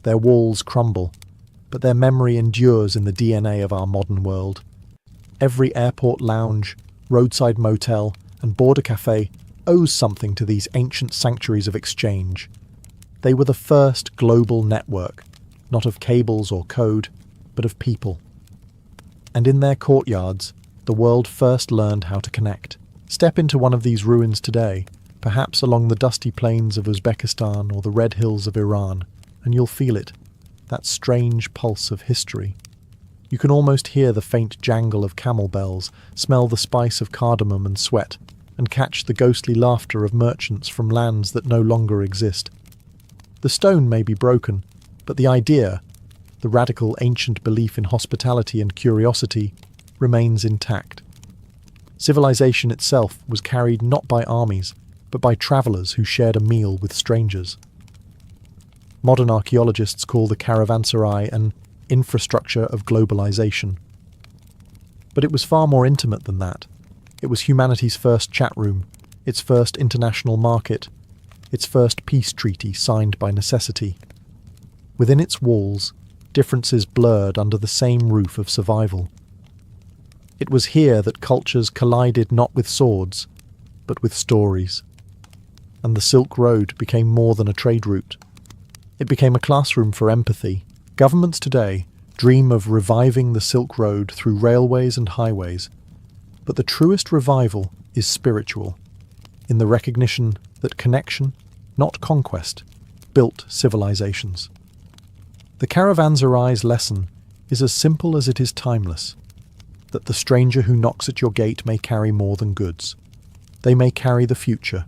Their walls crumble, but their memory endures in the DNA of our modern world. Every airport lounge, roadside motel, and border cafe owes something to these ancient sanctuaries of exchange. They were the first global network, not of cables or code, but of people. And in their courtyards, the world first learned how to connect. Step into one of these ruins today, perhaps along the dusty plains of Uzbekistan or the red hills of Iran, and you'll feel it, that strange pulse of history. You can almost hear the faint jangle of camel bells, smell the spice of cardamom and sweat, and catch the ghostly laughter of merchants from lands that no longer exist. The stone may be broken, but the idea, the radical ancient belief in hospitality and curiosity, remains intact. Civilization itself was carried not by armies, but by travellers who shared a meal with strangers. Modern archaeologists call the caravanserai an infrastructure of globalization. But it was far more intimate than that. It was humanity's first chat room, its first international market, its first peace treaty signed by necessity. Within its walls, differences blurred under the same roof of survival. It was here that cultures collided not with swords, but with stories. And the Silk Road became more than a trade route. It became a classroom for empathy. Governments today dream of reviving the Silk Road through railways and highways, but the truest revival is spiritual, in the recognition that connection, not conquest, built civilizations. The caravanserai's lesson is as simple as it is timeless, that the stranger who knocks at your gate may carry more than goods. They may carry the future.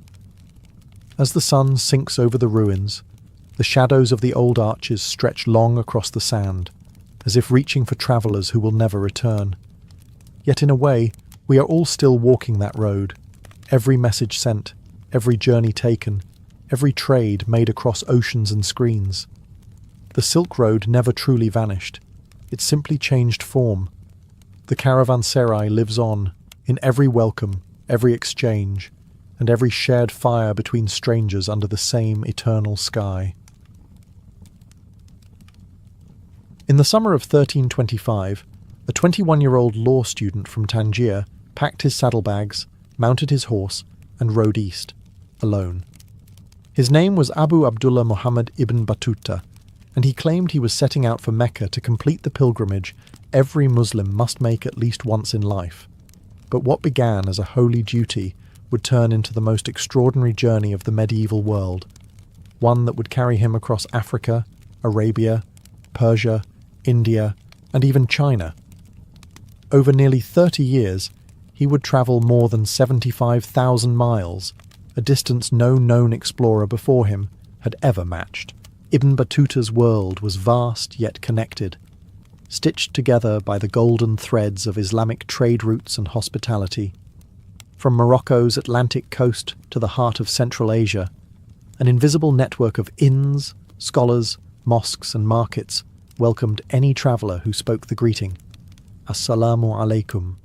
As the sun sinks over the ruins, The shadows of the old arches stretch long across the sand, as if reaching for travellers who will never return. Yet in a way, we are all still walking that road. Every message sent, every journey taken, every trade made across oceans and screens. The Silk Road never truly vanished. It simply changed form. The Caravanserais lives on, in every welcome, every exchange, and every shared fire between strangers under the same eternal sky. In the summer of 1325, a 21-year-old law student from Tangier packed his saddlebags, mounted his horse, and rode east, alone. His name was Abu Abdullah Muhammad ibn Battuta, and he claimed he was setting out for Mecca to complete the pilgrimage every Muslim must make at least once in life. But what began as a holy duty would turn into the most extraordinary journey of the medieval world, one that would carry him across Africa, Arabia, Persia, India, and even China. Over nearly 30 years, he would travel more than 75,000 miles, a distance no known explorer before him had ever matched. Ibn Battuta's world was vast yet connected, stitched together by the golden threads of Islamic trade routes and hospitality. From Morocco's Atlantic coast to the heart of Central Asia, an invisible network of inns, scholars, mosques and markets welcomed any traveller who spoke the greeting, Assalamu alaikum.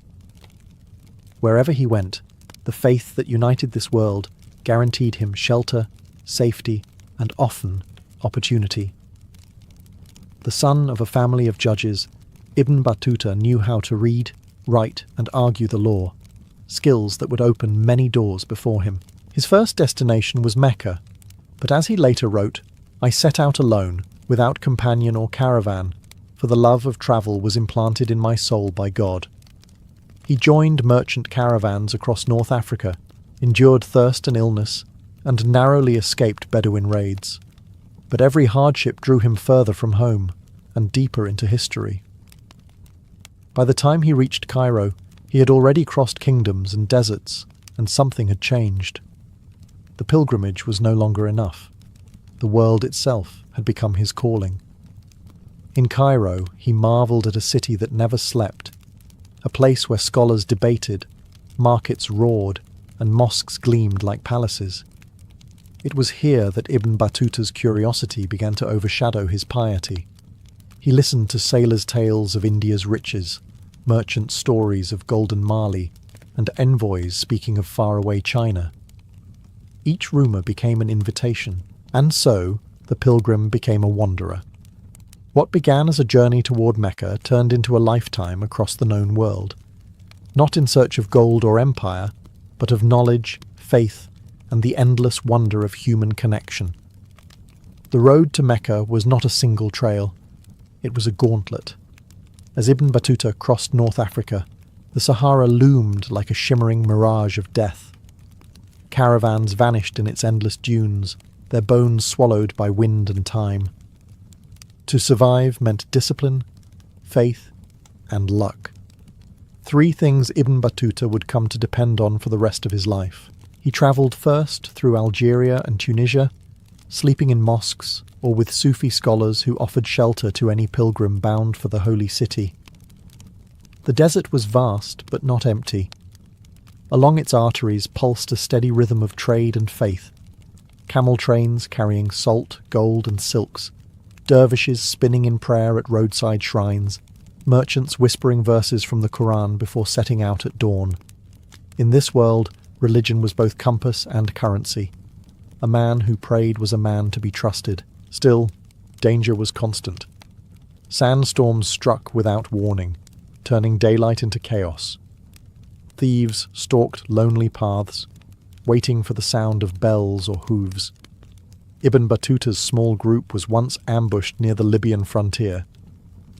Wherever he went, the faith that united this world guaranteed him shelter, safety, and often opportunity. The son of a family of judges, Ibn Battuta knew how to read, write, and argue the law, skills that would open many doors before him. His first destination was Mecca, but as he later wrote, "I set out alone, without companion or caravan, for the love of travel was implanted in my soul by God." He joined merchant caravans across North Africa, endured thirst and illness, and narrowly escaped Bedouin raids. But every hardship drew him further from home and deeper into history. By the time he reached Cairo, he had already crossed kingdoms and deserts, and something had changed. The pilgrimage was no longer enough. The world itself had become his calling. In Cairo, he marvelled at a city that never slept, a place where scholars debated, markets roared, and mosques gleamed like palaces. It was here that Ibn Battuta's curiosity began to overshadow his piety. He listened to sailors' tales of India's riches, merchant stories of golden Mali, and envoys speaking of faraway China. Each rumour became an invitation, and so the pilgrim became a wanderer. What began as a journey toward Mecca turned into a lifetime across the known world, not in search of gold or empire, but of knowledge, faith, and the endless wonder of human connection. The road to Mecca was not a single trail. It was a gauntlet. As Ibn Battuta crossed North Africa, the Sahara loomed like a shimmering mirage of death. Caravans vanished in its endless dunes, their bones swallowed by wind and time. To survive meant discipline, faith, and luck. Three things Ibn Battuta would come to depend on for the rest of his life. He travelled first through Algeria and Tunisia, sleeping in mosques or with Sufi scholars who offered shelter to any pilgrim bound for the holy city. The desert was vast but not empty. Along its arteries pulsed a steady rhythm of trade and faith. Camel trains carrying salt, gold and silks, dervishes spinning in prayer at roadside shrines, merchants whispering verses from the Quran before setting out at dawn. In this world, religion was both compass and currency. A man who prayed was a man to be trusted. Still, danger was constant. Sandstorms struck without warning, turning daylight into chaos. Thieves stalked lonely paths, waiting for the sound of bells or hooves. Ibn Battuta's small group was once ambushed near the Libyan frontier.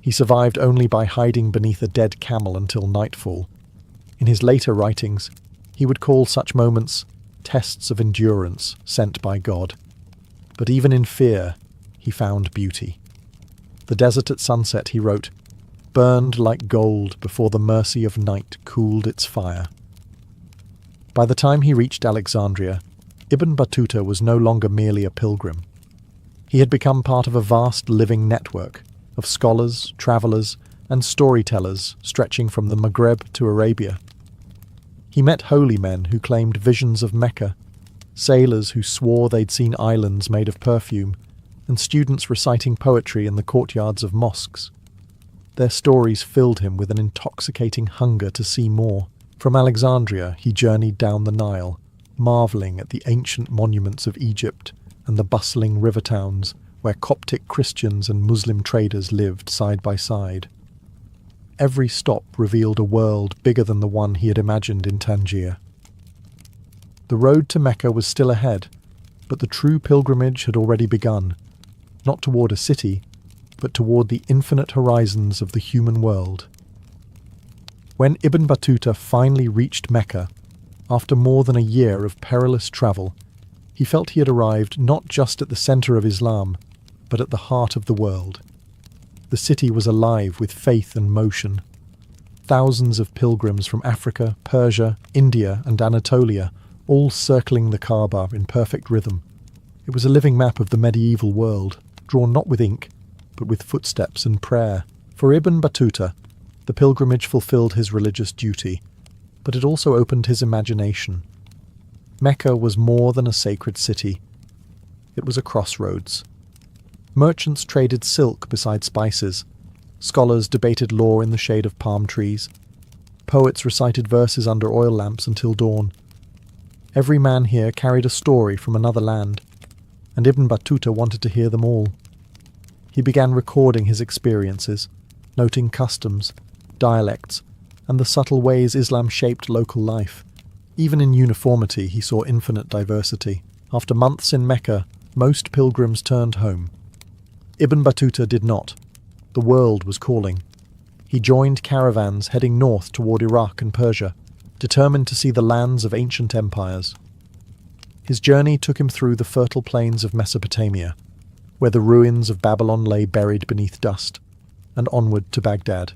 He survived only by hiding beneath a dead camel until nightfall. In his later writings, he would call such moments tests of endurance sent by God. But even in fear, he found beauty. The desert at sunset, he wrote, burned like gold before the mercy of night cooled its fire. By the time he reached Alexandria, Ibn Battuta was no longer merely a pilgrim. He had become part of a vast living network of scholars, travellers, and storytellers stretching from the Maghreb to Arabia. He met holy men who claimed visions of Mecca, sailors who swore they'd seen islands made of perfume, and students reciting poetry in the courtyards of mosques. Their stories filled him with an intoxicating hunger to see more. From Alexandria he journeyed down the Nile, marvelling at the ancient monuments of Egypt and the bustling river towns where Coptic Christians and Muslim traders lived side by side. Every stop revealed a world bigger than the one he had imagined in Tangier. The road to Mecca was still ahead, but the true pilgrimage had already begun, not toward a city, but toward the infinite horizons of the human world. When Ibn Battuta finally reached Mecca, after more than a year of perilous travel, he felt he had arrived not just at the centre of Islam, but at the heart of the world. The city was alive with faith and motion. Thousands of pilgrims from Africa, Persia, India, and Anatolia, all circling the Kaaba in perfect rhythm. It was a living map of the medieval world, drawn not with ink, but with footsteps and prayer. For Ibn Battuta, the pilgrimage fulfilled his religious duty, but it also opened his imagination. Mecca was more than a sacred city. It was a crossroads. Merchants traded silk beside spices. Scholars debated law in the shade of palm trees. Poets recited verses under oil lamps until dawn. Every man here carried a story from another land, and Ibn Battuta wanted to hear them all. He began recording his experiences, noting customs, dialects, and the subtle ways Islam shaped local life. Even in uniformity, he saw infinite diversity. After months in Mecca, most pilgrims turned home. Ibn Battuta did not. The world was calling. He joined caravans heading north toward Iraq and Persia, determined to see the lands of ancient empires. His journey took him through the fertile plains of Mesopotamia, where the ruins of Babylon lay buried beneath dust, and onward to Baghdad,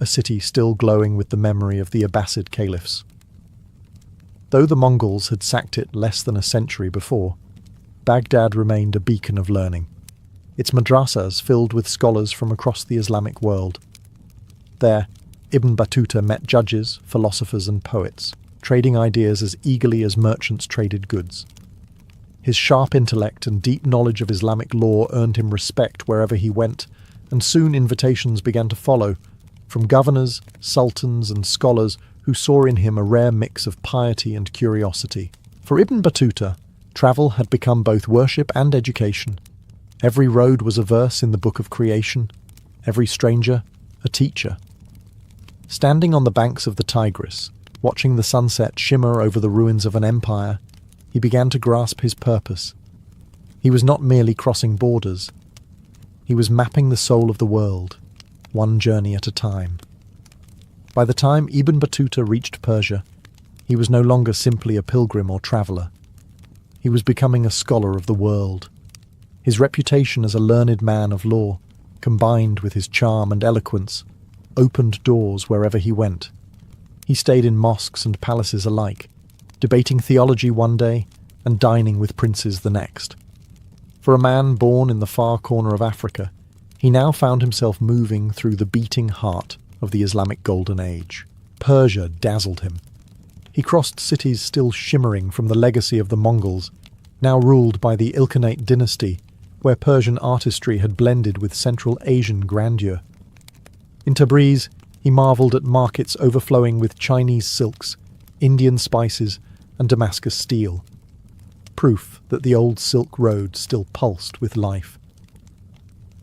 a city still glowing with the memory of the Abbasid caliphs. Though the Mongols had sacked it less than a century before, Baghdad remained a beacon of learning, its madrasas filled with scholars from across the Islamic world. There, Ibn Battuta met judges, philosophers and poets, trading ideas as eagerly as merchants traded goods. His sharp intellect and deep knowledge of Islamic law earned him respect wherever he went, and soon invitations began to follow, from governors, sultans and scholars who saw in him a rare mix of piety and curiosity. For Ibn Battuta, travel had become both worship and education. Every road was a verse in the book of creation, every stranger a teacher. Standing on the banks of the Tigris, watching the sunset shimmer over the ruins of an empire, he began to grasp his purpose. He was not merely crossing borders. He was mapping the soul of the world, one journey at a time. By the time Ibn Battuta reached Persia, he was no longer simply a pilgrim or traveller. He was becoming a scholar of the world. His reputation as a learned man of law, combined with his charm and eloquence, opened doors wherever he went. He stayed in mosques and palaces alike, debating theology one day and dining with princes the next. For a man born in the far corner of Africa, he now found himself moving through the beating heart of the Islamic Golden Age. Persia dazzled him. He crossed cities still shimmering from the legacy of the Mongols, now ruled by the Ilkhanate dynasty, where Persian artistry had blended with Central Asian grandeur. In Tabriz, he marvelled at markets overflowing with Chinese silks, Indian spices, and Damascus steel. Proof that the old Silk Road still pulsed with life.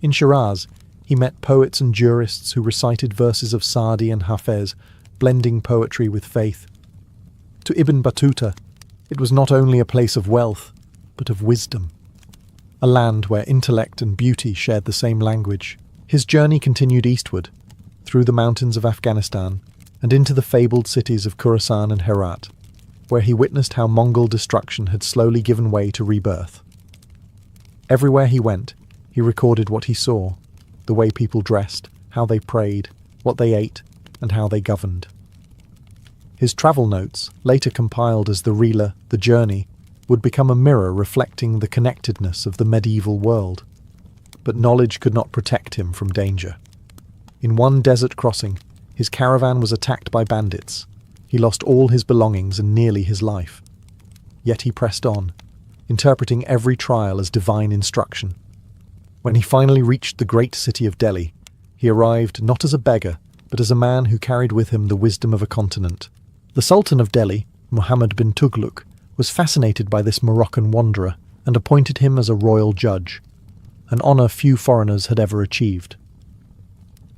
In Shiraz, he met poets and jurists who recited verses of Sa'di and Hafez, blending poetry with faith. To Ibn Battuta, it was not only a place of wealth, but of wisdom. A land where intellect and beauty shared the same language. His journey continued eastward, through the mountains of Afghanistan, and into the fabled cities of Khorasan and Herat, where he witnessed how Mongol destruction had slowly given way to rebirth. Everywhere he went, he recorded what he saw, the way people dressed, how they prayed, what they ate, and how they governed. His travel notes, later compiled as the Rihla, the Journey, would become a mirror reflecting the connectedness of the medieval world. But knowledge could not protect him from danger. In one desert crossing, his caravan was attacked by bandits. He lost all his belongings and nearly his life. Yet he pressed on, interpreting every trial as divine instruction. When he finally reached the great city of Delhi, he arrived not as a beggar, but as a man who carried with him the wisdom of a continent. The Sultan of Delhi, Muhammad bin Tughlaq, was fascinated by this Moroccan wanderer and appointed him as a royal judge, an honour few foreigners had ever achieved.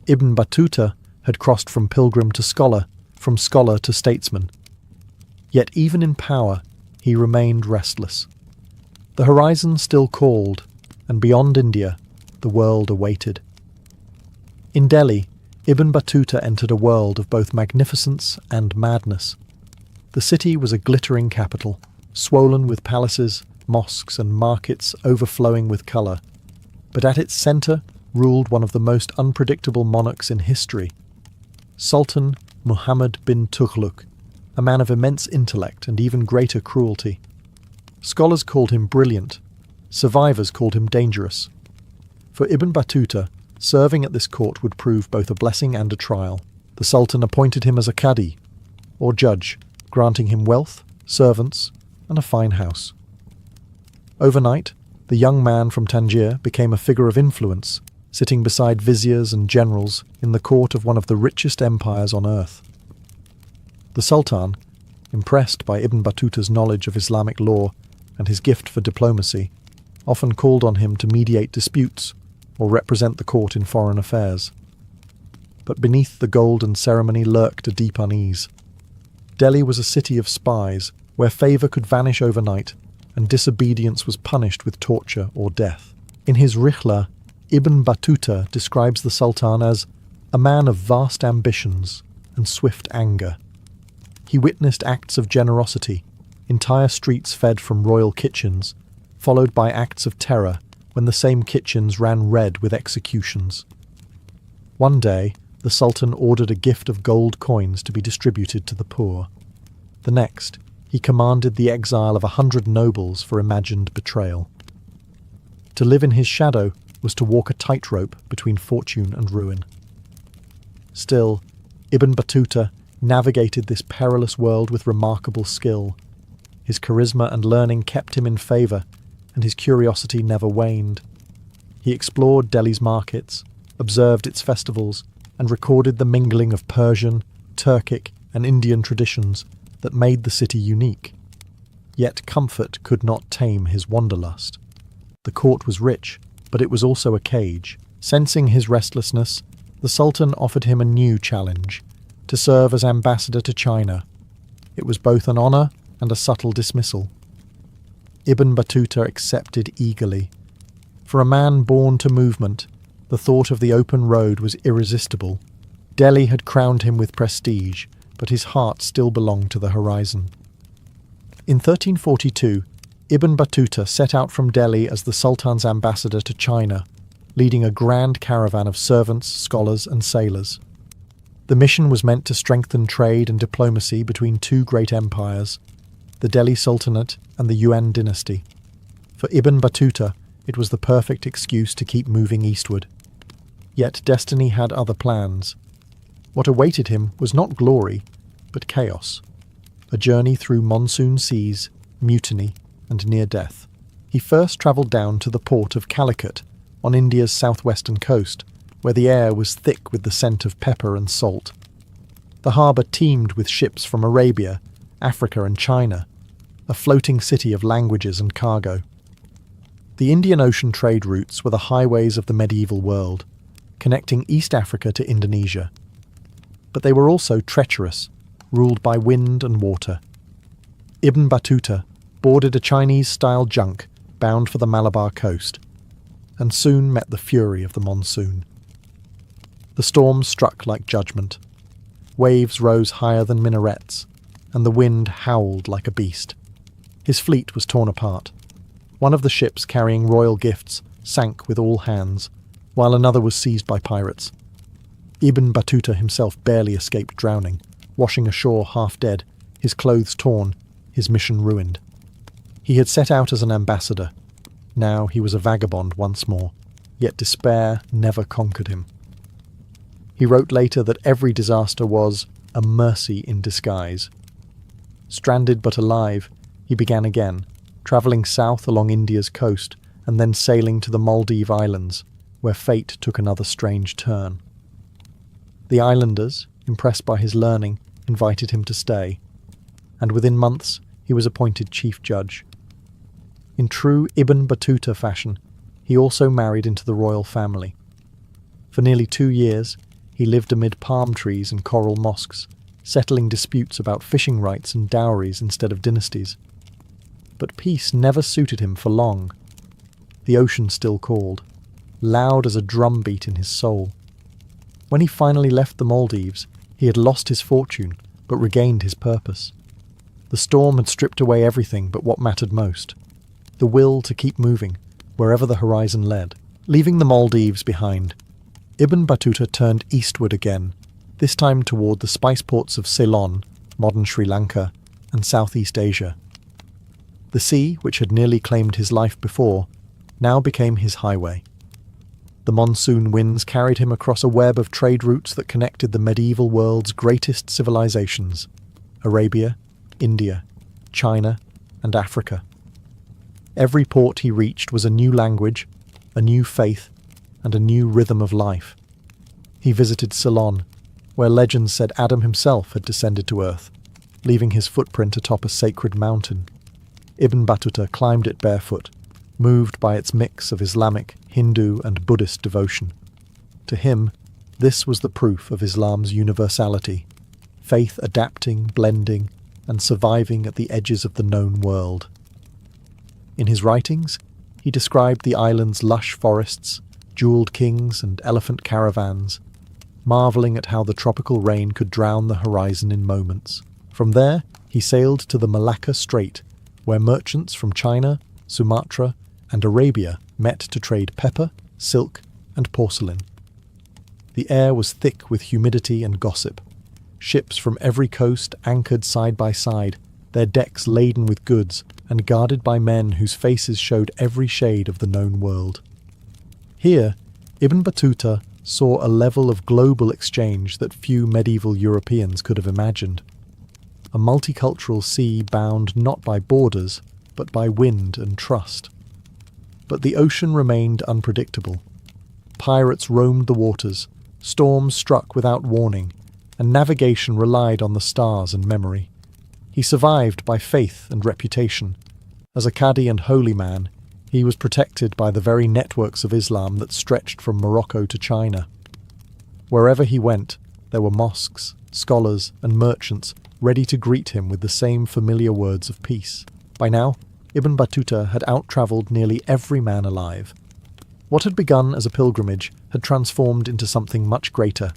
Ibn Battuta had crossed from pilgrim to scholar, from scholar to statesman. Yet even in power, he remained restless. The horizon still called, and beyond India, the world awaited. In Delhi, Ibn Battuta entered a world of both magnificence and madness. The city was a glittering capital, swollen with palaces, mosques and markets overflowing with colour. But at its centre ruled one of the most unpredictable monarchs in history, Sultan Muhammad bin Tughlaq, a man of immense intellect and even greater cruelty. Scholars called him brilliant, survivors called him dangerous. For Ibn Battuta, serving at this court would prove both a blessing and a trial. The Sultan appointed him as a qadi, or judge, granting him wealth, servants, and a fine house. Overnight, the young man from Tangier became a figure of influence, sitting beside viziers and generals in the court of one of the richest empires on earth. The Sultan, impressed by Ibn Battuta's knowledge of Islamic law and his gift for diplomacy, often called on him to mediate disputes or represent the court in foreign affairs. But beneath the golden ceremony lurked a deep unease. Delhi was a city of spies, where favour could vanish overnight, and disobedience was punished with torture or death. In his Rihla, Ibn Battuta describes the Sultan as a man of vast ambitions and swift anger. He witnessed acts of generosity, entire streets fed from royal kitchens, followed by acts of terror when the same kitchens ran red with executions. One day, the Sultan ordered a gift of gold coins to be distributed to the poor. The next, he commanded the exile of 100 nobles for imagined betrayal. To live in his shadow was to walk a tightrope between fortune and ruin. Still, Ibn Battuta navigated this perilous world with remarkable skill. His charisma and learning kept him in favour, and his curiosity never waned. He explored Delhi's markets, observed its festivals, and recorded the mingling of Persian, Turkic, and Indian traditions that made the city unique. Yet comfort could not tame his wanderlust. The court was rich, but it was also a cage. Sensing his restlessness, the Sultan offered him a new challenge, to serve as ambassador to China. It was both an honour and a subtle dismissal. Ibn Battuta accepted eagerly. For a man born to movement, the thought of the open road was irresistible. Delhi had crowned him with prestige, but his heart still belonged to the horizon. In 1342, Ibn Battuta set out from Delhi as the Sultan's ambassador to China, leading a grand caravan of servants, scholars, and sailors. The mission was meant to strengthen trade and diplomacy between two great empires, the Delhi Sultanate and the Yuan dynasty. For Ibn Battuta, it was the perfect excuse to keep moving eastward. Yet destiny had other plans. What awaited him was not glory, but chaos. A journey through monsoon seas, mutiny, and near death. He first travelled down to the port of Calicut, on India's southwestern coast, where the air was thick with the scent of pepper and salt. The harbour teemed with ships from Arabia, Africa and China, a floating city of languages and cargo. The Indian Ocean trade routes were the highways of the medieval world, connecting East Africa to Indonesia. But they were also treacherous, ruled by wind and water. Ibn Battuta boarded a Chinese-style junk bound for the Malabar coast, and soon met the fury of the monsoon. The storm struck like judgment. Waves rose higher than minarets, and the wind howled like a beast. His fleet was torn apart. One of the ships carrying royal gifts sank with all hands, while another was seized by pirates. Ibn Battuta himself barely escaped drowning, washing ashore half dead, his clothes torn, his mission ruined. He had set out as an ambassador. Now he was a vagabond once more, yet despair never conquered him. He wrote later that every disaster was a mercy in disguise. Stranded but alive, he began again, travelling south along India's coast and then sailing to the Maldive Islands, where fate took another strange turn. The islanders, impressed by his learning, invited him to stay, and within months he was appointed chief judge. In true Ibn Battuta fashion, he also married into the royal family. For nearly 2 years, he lived amid palm trees and coral mosques, settling disputes about fishing rights and dowries instead of dynasties. But peace never suited him for long. The ocean still called, loud as a drumbeat in his soul. When he finally left the Maldives, he had lost his fortune, but regained his purpose. The storm had stripped away everything but what mattered most, the will to keep moving, wherever the horizon led. Leaving the Maldives behind, Ibn Battuta turned eastward again, this time toward the spice ports of Ceylon, modern Sri Lanka, and Southeast Asia. The sea, which had nearly claimed his life before, now became his highway. The monsoon winds carried him across a web of trade routes that connected the medieval world's greatest civilizations: Arabia, India, China, and Africa. Every port he reached was a new language, a new faith, and a new rhythm of life. He visited Ceylon, where legends said Adam himself had descended to earth, leaving his footprint atop a sacred mountain. Ibn Battuta climbed it barefoot, moved by its mix of Islamic, Hindu, and Buddhist devotion. To him, this was the proof of Islam's universality, faith adapting, blending, and surviving at the edges of the known world. In his writings, he described the island's lush forests, jeweled kings, and elephant caravans, marveling at how the tropical rain could drown the horizon in moments. From there, he sailed to the Malacca Strait, where merchants from China, Sumatra, and Arabia met to trade pepper, silk, and porcelain. The air was thick with humidity and gossip. Ships from every coast anchored side by side, their decks laden with goods and guarded by men whose faces showed every shade of the known world. Here, Ibn Battuta saw a level of global exchange that few medieval Europeans could have imagined. A multicultural sea bound not by borders, but by wind and trust. But the ocean remained unpredictable. Pirates roamed the waters, storms struck without warning, and navigation relied on the stars and memory. He survived by faith and reputation. As a Qadi and holy man, he was protected by the very networks of Islam that stretched from Morocco to China. Wherever he went, there were mosques, scholars, and merchants ready to greet him with the same familiar words of peace. By now, Ibn Battuta had out-travelled nearly every man alive. What had begun as a pilgrimage had transformed into something much greater,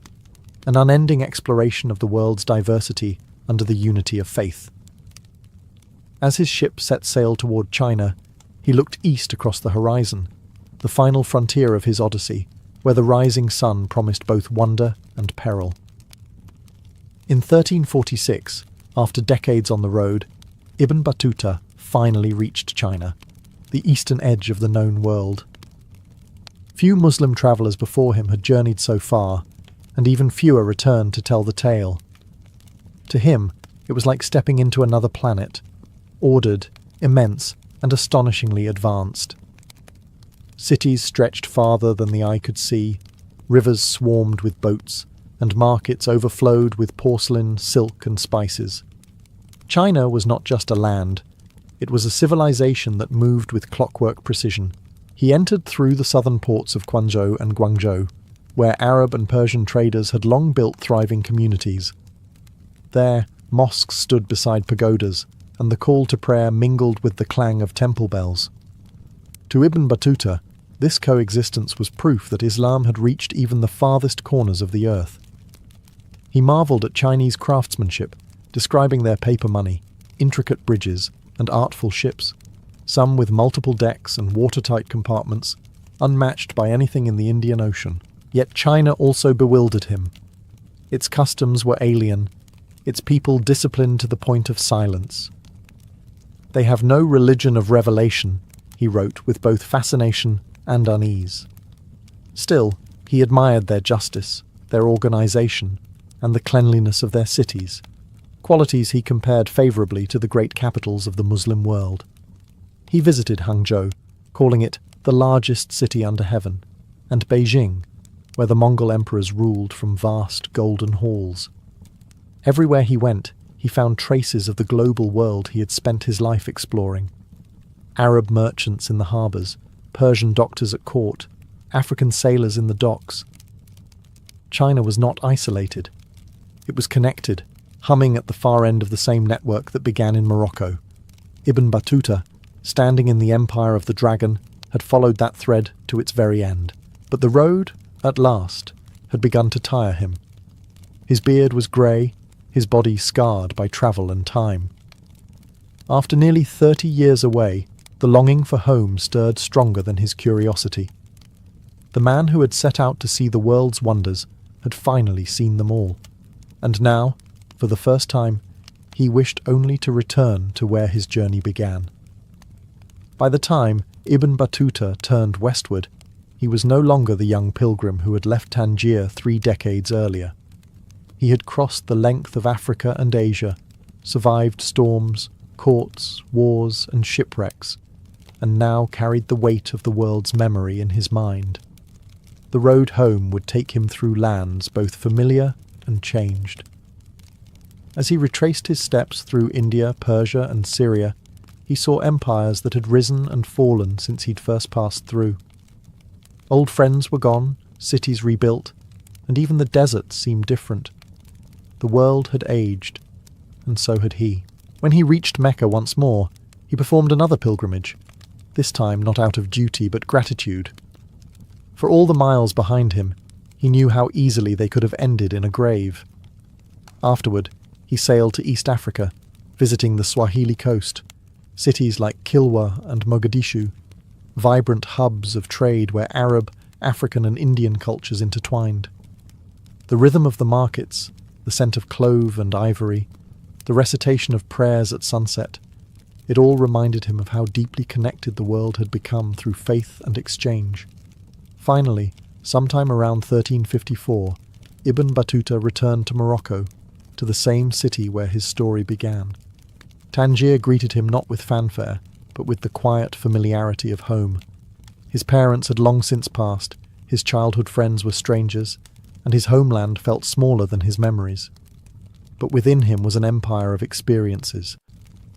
an unending exploration of the world's diversity under the unity of faith. As his ship set sail toward China, he looked east across the horizon, the final frontier of his odyssey, where the rising sun promised both wonder and peril. In 1346, after decades on the road, Ibn Battuta finally reached China, the eastern edge of the known world. Few Muslim travellers before him had journeyed so far, and even fewer returned to tell the tale. To him, it was like stepping into another planet, ordered, immense, and astonishingly advanced. Cities stretched farther than the eye could see, rivers swarmed with boats, and markets overflowed with porcelain, silk, and spices. China was not just a land, it was a civilization that moved with clockwork precision. He entered through the southern ports of Quanzhou and Guangzhou, where Arab and Persian traders had long built thriving communities. There, mosques stood beside pagodas, and the call to prayer mingled with the clang of temple bells. To Ibn Battuta, this coexistence was proof that Islam had reached even the farthest corners of the earth. He marvelled at Chinese craftsmanship, describing their paper money, intricate bridges, and artful ships, some with multiple decks and watertight compartments, unmatched by anything in the Indian Ocean. Yet China also bewildered him. Its customs were alien, its people disciplined to the point of silence. "They have no religion of revelation," he wrote with both fascination and unease. Still, he admired their justice, their organization, and the cleanliness of their cities, qualities he compared favorably to the great capitals of the Muslim world. He visited Hangzhou, calling it the largest city under heaven, and Beijing, where the Mongol emperors ruled from vast golden halls. Everywhere he went, he found traces of the global world he had spent his life exploring. Arab merchants in the harbours, Persian doctors at court, African sailors in the docks. China was not isolated. It was connected, humming at the far end of the same network that began in Morocco. Ibn Battuta, standing in the Empire of the Dragon, had followed that thread to its very end. But the road, at last, had begun to tire him. His beard was grey, his body scarred by travel and time. After nearly 30 years away, the longing for home stirred stronger than his curiosity. The man who had set out to see the world's wonders had finally seen them all, and now, for the first time, he wished only to return to where his journey began. By the time Ibn Battuta turned westward, he was no longer the young pilgrim who had left Tangier 3 decades earlier. He had crossed the length of Africa and Asia, survived storms, courts, wars, and shipwrecks, and now carried the weight of the world's memory in his mind. The road home would take him through lands both familiar and changed. As he retraced his steps through India, Persia, and Syria, he saw empires that had risen and fallen since he'd first passed through. Old friends were gone, cities rebuilt, and even the deserts seemed different. The world had aged, and so had he. When he reached Mecca once more, he performed another pilgrimage, this time not out of duty but gratitude. For all the miles behind him, he knew how easily they could have ended in a grave. Afterward, he sailed to East Africa, visiting the Swahili coast, cities like Kilwa and Mogadishu, vibrant hubs of trade where Arab, African and Indian cultures intertwined. The rhythm of the markets, the scent of clove and ivory, the recitation of prayers at sunset, it all reminded him of how deeply connected the world had become through faith and exchange. Finally, sometime around 1354, Ibn Battuta returned to Morocco, to the same city where his story began. Tangier greeted him not with fanfare, but with the quiet familiarity of home. His parents had long since passed, his childhood friends were strangers, and his homeland felt smaller than his memories. But within him was an empire of experiences,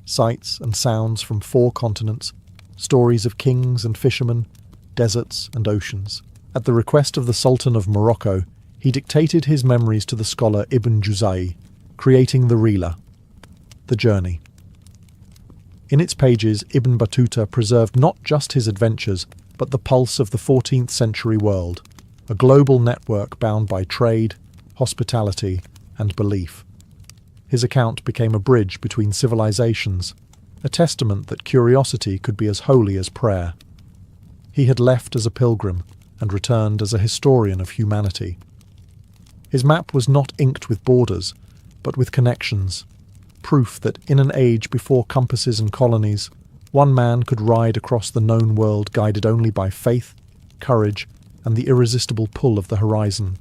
sights and sounds from 4 continents, stories of kings and fishermen, deserts and oceans. At the request of the Sultan of Morocco, he dictated his memories to the scholar Ibn Juzai, creating the Rila, the journey. In its pages, Ibn Battuta preserved not just his adventures, but the pulse of the 14th century world, a global network bound by trade, hospitality, and belief. His account became a bridge between civilizations, a testament that curiosity could be as holy as prayer. He had left as a pilgrim and returned as a historian of humanity. His map was not inked with borders, but with connections, proof that in an age before compasses and colonies, one man could ride across the known world guided only by faith, courage, and the irresistible pull of the horizon.